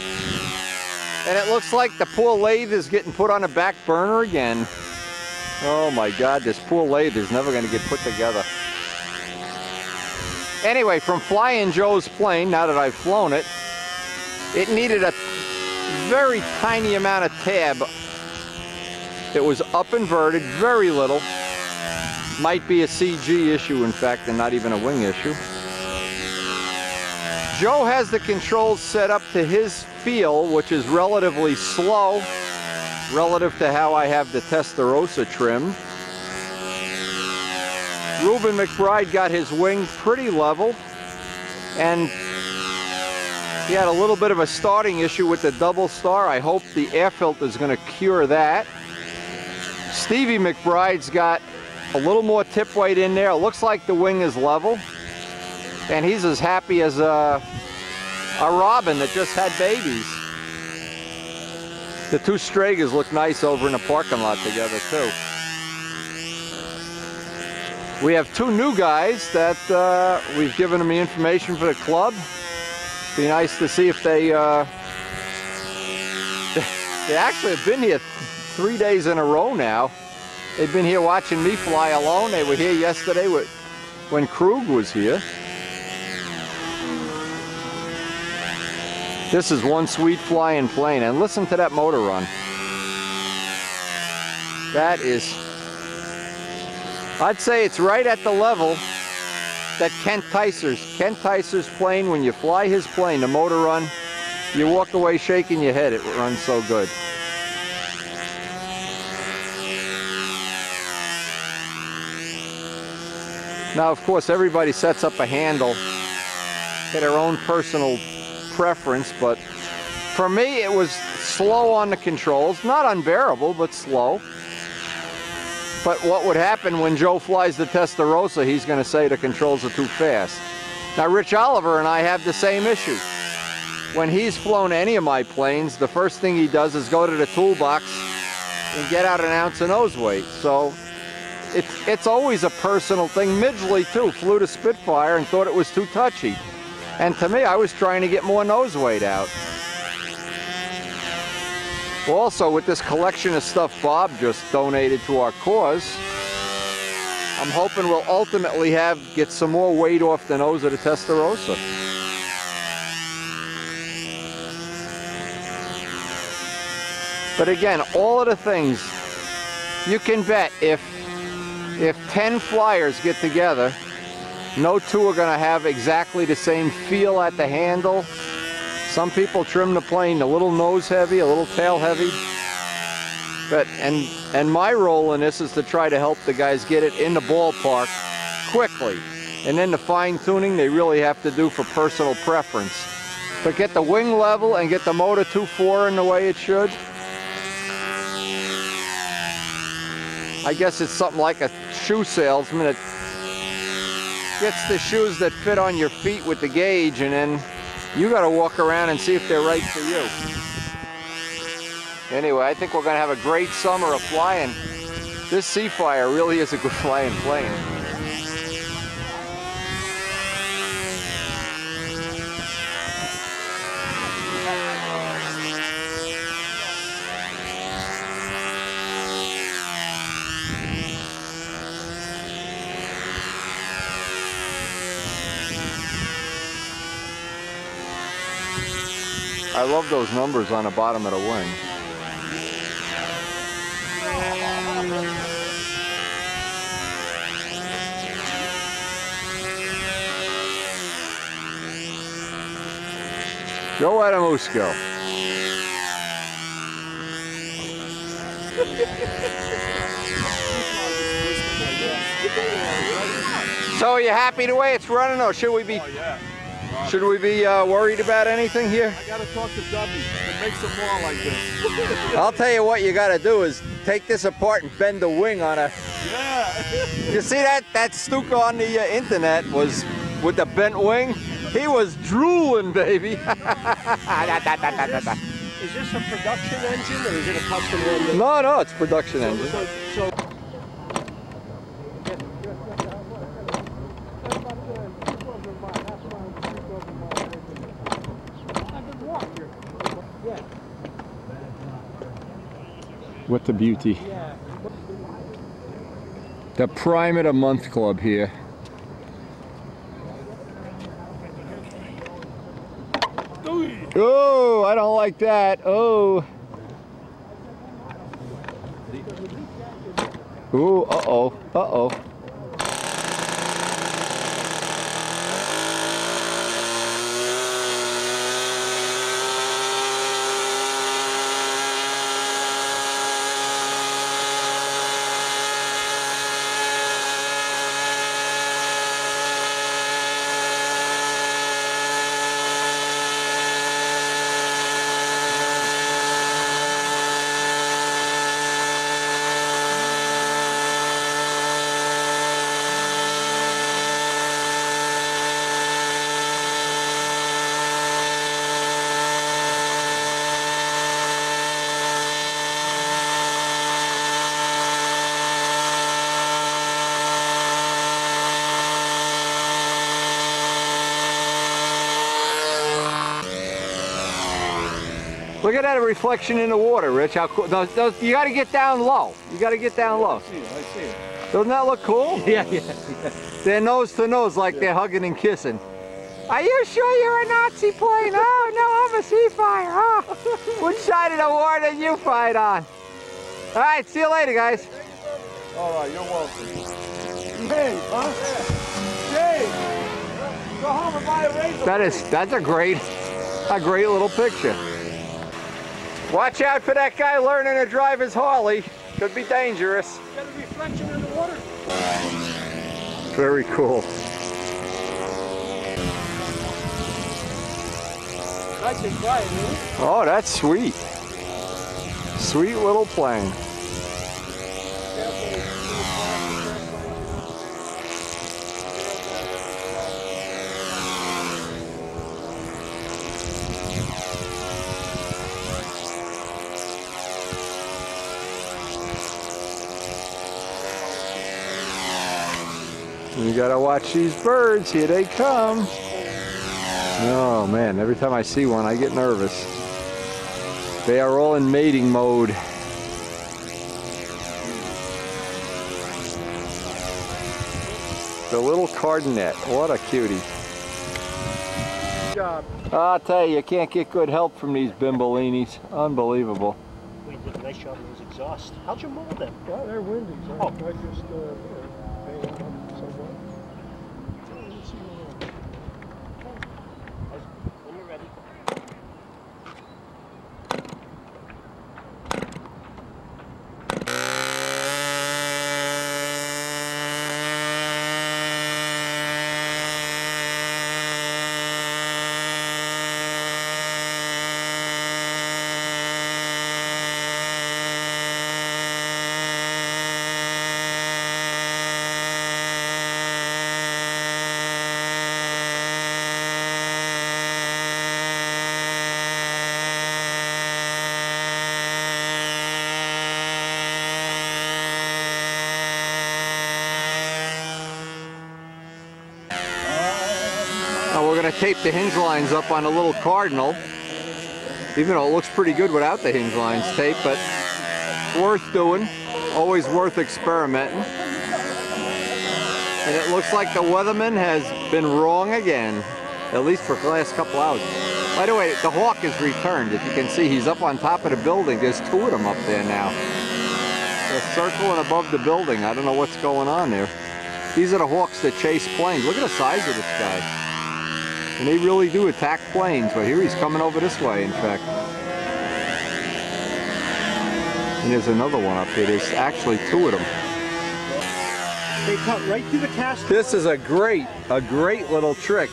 And it looks like the poor lathe is getting put on a back burner again. Oh my God, this poor lathe is never gonna get put together. Anyway, from flying Joe's plane, now that I've flown it, it needed a very tiny amount of tab. It was up inverted, very little. Might be a CG issue, in fact, and not even a wing issue. Joe has the controls set up to his feel, which is relatively slow, relative to how I have the Testarossa trim. Reuben McBride got his wing pretty level, and he had a little bit of a starting issue with the double star. I hope the air filter is going to cure that. Stevie McBride's got a little more tip weight in there. It looks like the wing is level, and he's as happy as a robin that just had babies. The two Stragers look nice over in the parking lot together too. We have two new guys that we've given them the information for the club. Be nice to see if they actually have been here 3 days in a row now. They've been here watching me fly alone. They were here yesterday when Krug was here. This is one sweet flying plane, and listen to that motor run. That is, I'd say it's right at the level that Kent Ticer's plane, when you fly his plane, the motor run, you walk away shaking your head. It runs so good. Now, of course, everybody sets up a handle to their own personal preference, but for me, it was slow on the controls. Not unbearable, but slow. But what would happen when Joe flies the Testarossa, he's going to say the controls are too fast. Now, Rich Oliver and I have the same issue. When he's flown any of my planes, the first thing he does is go to the toolbox and get out an ounce of nose weight. So it's always a personal thing. Midgley, too, flew the Spitfire and thought it was too touchy. And to me, I was trying to get more nose weight out. Also, with this collection of stuff Bob just donated to our cause, I'm hoping we'll ultimately get some more weight off the nose of the Testarossa. But again, all of the things, you can bet if 10 flyers get together, no two are going to have exactly the same feel at the handle. Some people trim the plane a little nose heavy, a little tail heavy. But and my role in this is to try to help the guys get it in the ballpark quickly. And then the fine tuning they really have to do for personal preference. But get the wing level and get the motor 2.4 in the way it should. I guess it's something like a shoe salesman that gets the shoes that fit on your feet with the gauge, and then you got to walk around and see if they're right for you. Anyway, I think we're going to have a great summer of flying. This Seafire really is a good flying plane. I love those numbers on the bottom of the wing. Joe Adamusco. So are you happy the way it's running, or should we be? Oh, yeah. Should we be worried about anything here? I gotta talk to Debbie to make some more like this. I'll tell you what you gotta do is take this apart and bend the wing on a... Yeah. You see that Stuka on the internet was with the bent wing? He was drooling, baby. Is this a production engine or is it a custom one? No, it's production engine. So What the beauty. The Prime of the Month Club here. Oh, I don't like that. Oh. Ooh, uh-oh, uh-oh. Look at that reflection in the water, Rich. How cool. You got to get down low. You got to get down low. I see it. Doesn't that look cool? Yeah. They're nose to nose like they're hugging and kissing. Are you sure you're a Nazi plane? Oh, no, I'm a Seafire. Oh, which side of the war did you fight on? All right, see you later, guys. All right, you're welcome. Hey, huh? Hey, go home and buy a razor. That's a great little picture. Watch out for that guy learning to drive his Harley. Could be dangerous. got a reflection in the water. Very cool. Nice and quiet, isn't it? Oh, that's sweet. Sweet little plane. You gotta watch these birds, here they come. Oh man, every time I see one I get nervous. They are all in mating mode. The little cardinette, what a cutie. Good job. I'll tell you can't get good help from these bimbolinis. Unbelievable. We did a nice job with those exhausts. How'd you mold them? Well, they're windy, so Oh. I just, hang on somewhat. When you're ready. Now we're going to tape the hinge lines up on a little cardinal, even though it looks pretty good without the hinge lines taped, but worth doing, always worth experimenting. And it looks like the weatherman has been wrong again, at least for the last couple hours. By the way, the hawk is returned. If you can see, he's up on top of the building. There's two of them up there now. They're circling above the building. I don't know what's going on there. These are the hawks that chase planes. Look at the size of this guy. And they really do attack planes, but here he's coming over this way, in fact. And there's another one up here. There's actually two of them. They cut right through the cast. This is a great little trick.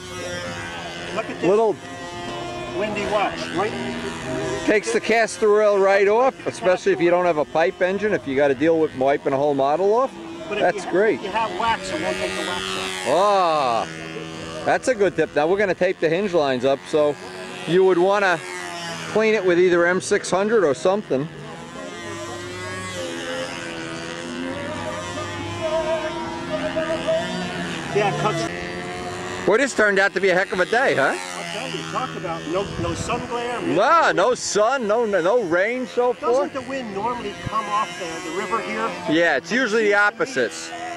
Look at this. Little Windy watch. Right. takes the caster oil right off, especially if you don't have a pipe engine, if you got to deal with wiping a whole model off. But That's if great. you have wax, it won't take the wax off. Ah, That's a good tip. Now we're going to tape the hinge lines up, so you would want to clean it with either M600 or something. Yeah, it cuts. Well, this turned out to be a heck of a day, huh? I'll tell you, talk about no sun glare. Nah, no sun, no rain so far. Doesn't the wind normally come off the river here? Yeah, it's usually the opposite.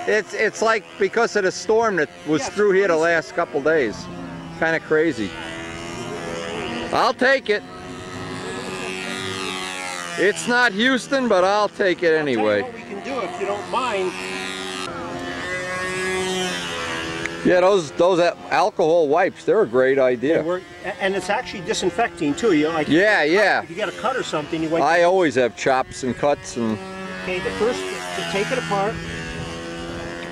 It's like because of the storm that was through here the last couple days. Kind of crazy. I'll take it. It's not Houston, but I'll take it anyway. I'll tell you what we can do if you don't mind. Yeah, those alcohol wipes, they're a great idea. And it's actually disinfecting too. You know, like yeah. If you get a cut or something, you wipe. I always have chops and cuts and. Okay, the first to take it apart.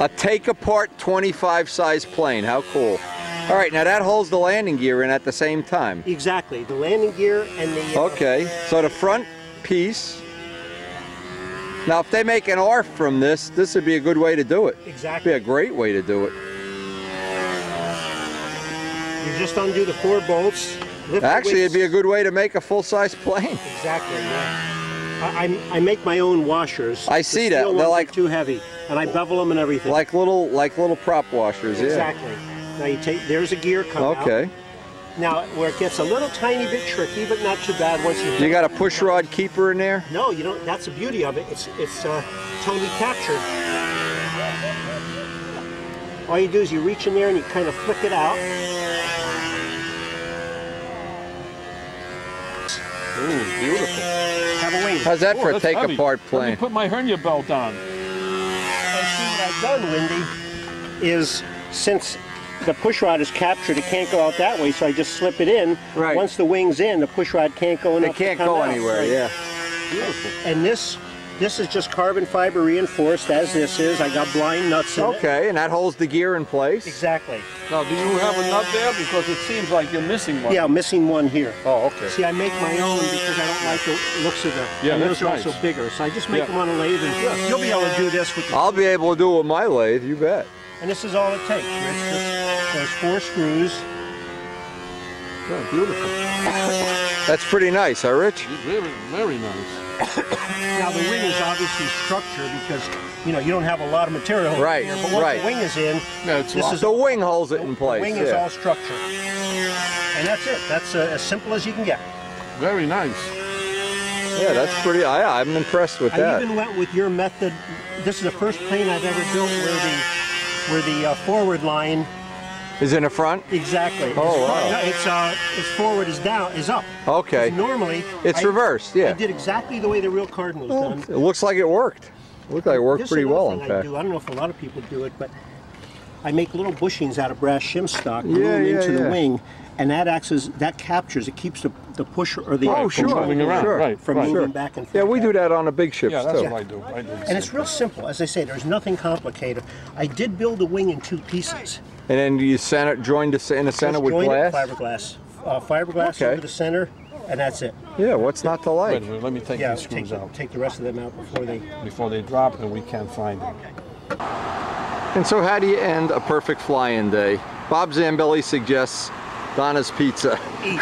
A take-apart 25 size plane. How cool! All right, now that holds the landing gear in at the same time. Exactly, the landing gear and the. Okay, so the front piece. Now, if they make an ARF from this would be a good way to do it. Exactly. It'd be a great way to do it. You just undo the 4 bolts. Actually, it'd be a good way to make a full-size plane. Exactly. Yeah. I make my own washers. I see that. They're like too heavy, and I bevel them and everything. Like little prop washers. Exactly. Yeah. Now you take. There's a gear come out. Okay. Now where it gets a little tiny bit tricky, but not too bad once you. You got a push rod keeper in there? No, you don't. That's the beauty of it. It's totally captured. All you do is you reach in there and you kind of flick it out. Ooh, beautiful. Have a wing. How's that for a take-apart plane? Let me put my hernia belt on. And see what I've done, Wendy, is since the push rod is captured, it can't go out that way, so I just slip it in. Right. Once the wing's in, the push rod can't go enough. It can't go anywhere, right? yeah. Beautiful. And this is just carbon fiber reinforced, as this is. I got blind nuts in it. Okay, and that holds the gear in place? Exactly. Now, do you have a nut there? Because it seems like you're missing one. Yeah, I'm missing one here. Oh, okay. See, I make my own because I don't like the looks of the. Yeah, and that's those are nice. also bigger, so I just make them on a lathe, and you'll be able to do this with. I'll be able to do it with my lathe, you bet. And this is all it takes. It's just those 4 screws. Oh, beautiful. That's pretty nice, huh, Rich? Very, very nice. Now the wing is obviously structured because you don't have a lot of material Right, here, but once right. the wing is in, This is the wing holds it in place. The wing is all structured, and that's it. That's as simple as you can get. Very nice. Yeah, that's pretty. I'm impressed with that. I even went with your method. This is the first plane I've ever built where the forward line is in the front. Exactly. Oh wow. No, it's forward is down is up. Okay. Normally it's reversed. Yeah. I did exactly the way the real Cardinal was done. It looks like it worked. It looked like it worked pretty well, in fact. I don't know if a lot of people do it, but I make little bushings out of brass shim stock, glue them into the wing, and that captures. It keeps the pusher or the moving around, right? From moving back and forth. Yeah, we do that on the big ships yeah, that's too. what I do. And it's real simple. As I say, there's nothing complicated. I did build the wing in 2 pieces. And then you joined in the center with glass? Fiberglass. Fiberglass over the center, and that's it. Yeah, what's not to like? Wait a minute, let me take these screws out. Take the rest of them out before they drop and we can't find them. And so how do you end a perfect fly-in day? Bob Zambelli suggests Donna's Pizza. Eat.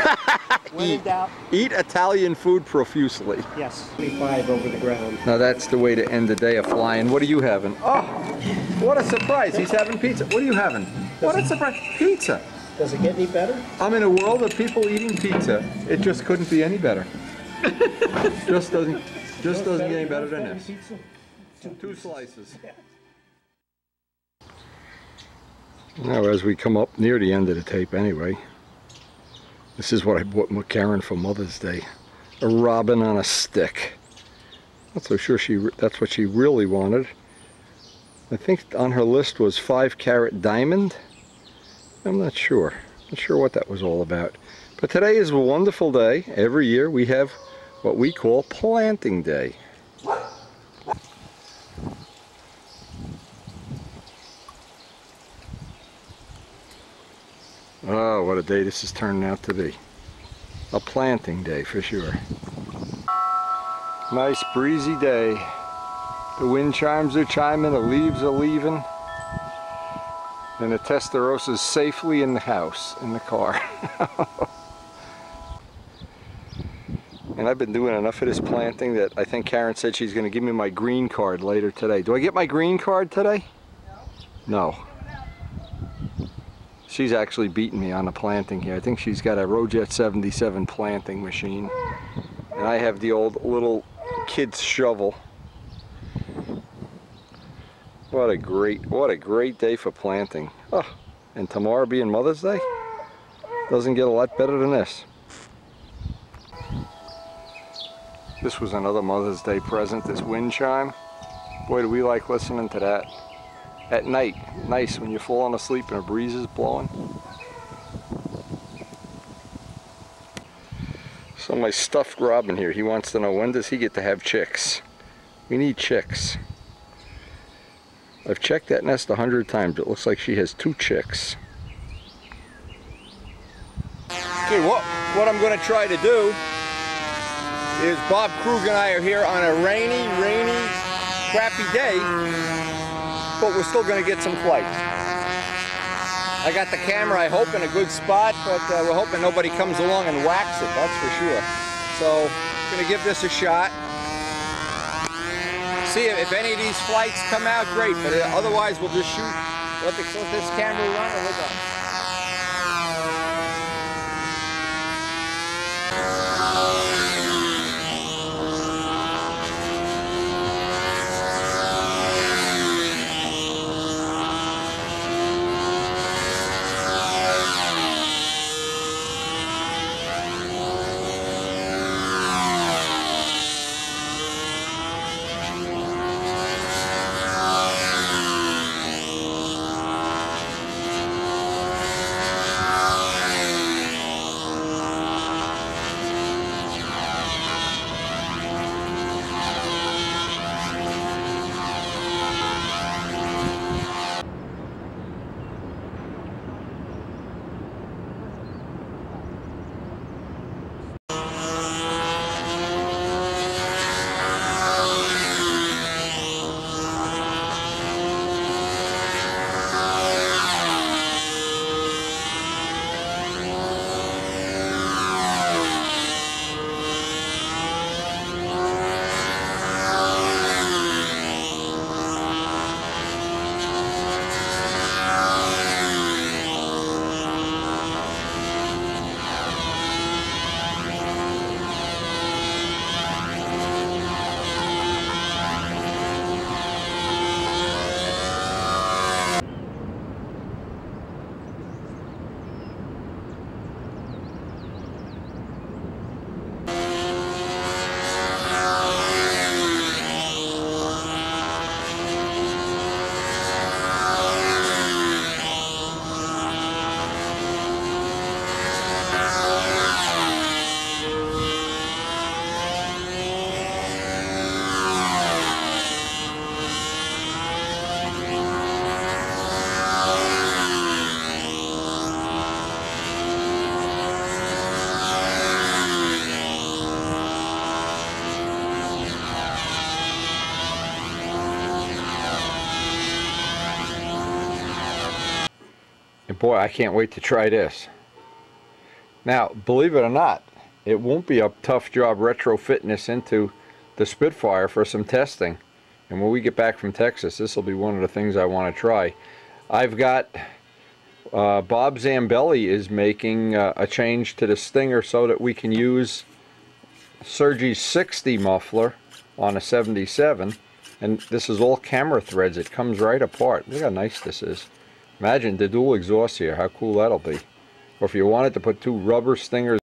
When in doubt. Eat Italian food profusely. Yes. 25 over the ground. Now that's the way to end the day of flying. What are you having? Oh, what a surprise. He's having pizza. What are you having? What a surprise. Pizza. Does it get any better? I'm in a world of people eating pizza. It just couldn't be any better. just doesn't get any better than this. 2 slices. Now as we come up near the end of the tape anyway, this is what I bought Karen for Mother's Day. A robin on a stick. Not so sure that's what she really wanted. I think on her list was 5-carat diamond. I'm not sure. Not sure what that was all about. But today is a wonderful day. Every year we have what we call planting day. Oh, what a day this is turning out to be. A planting day for sure. Nice breezy day. The wind chimes are chiming, the leaves are leaving. And the Testarosa's safely in the house, in the car. And I've been doing enough of this planting that I think Karen said she's going to give me my green card later today. Do I get my green card today? No. She's actually beating me on the planting here. I think she's got a Rojet 77 planting machine. And I have the old little kid's shovel. What a great day for planting. Oh, and tomorrow being Mother's Day? Doesn't get a lot better than this. This was another Mother's Day present, this wind chime. Boy, do we like listening to that. At night, nice when you're falling asleep and a breeze is blowing. So my stuffed robin here, he wants to know, when does he get to have chicks? We need chicks. I've checked that nest 100 times. It looks like she has 2 chicks. Okay, what I'm going to try to do is, Bob Krug and I are here on a rainy, crappy day, but we're still going to get some flights. I got the camera, I hope, in a good spot, but we're hoping nobody comes along and whacks it, that's for sure. So, I'm going to give this a shot. See if any of these flights come out, great, but otherwise we'll just shoot, let this camera run and we're done. And boy, I can't wait to try this. Now, believe it or not, it won't be a tough job retrofitting this into the Spitfire for some testing. And when we get back from Texas, this will be one of the things I want to try. I've got Bob Zambelli is making a change to the Stinger so that we can use Sergi's 60 muffler on a 77. And this is all camera threads. It comes right apart. Look how nice this is. Imagine the dual exhaust here, how cool that'll be. Or if you wanted to put 2 rubber Stingers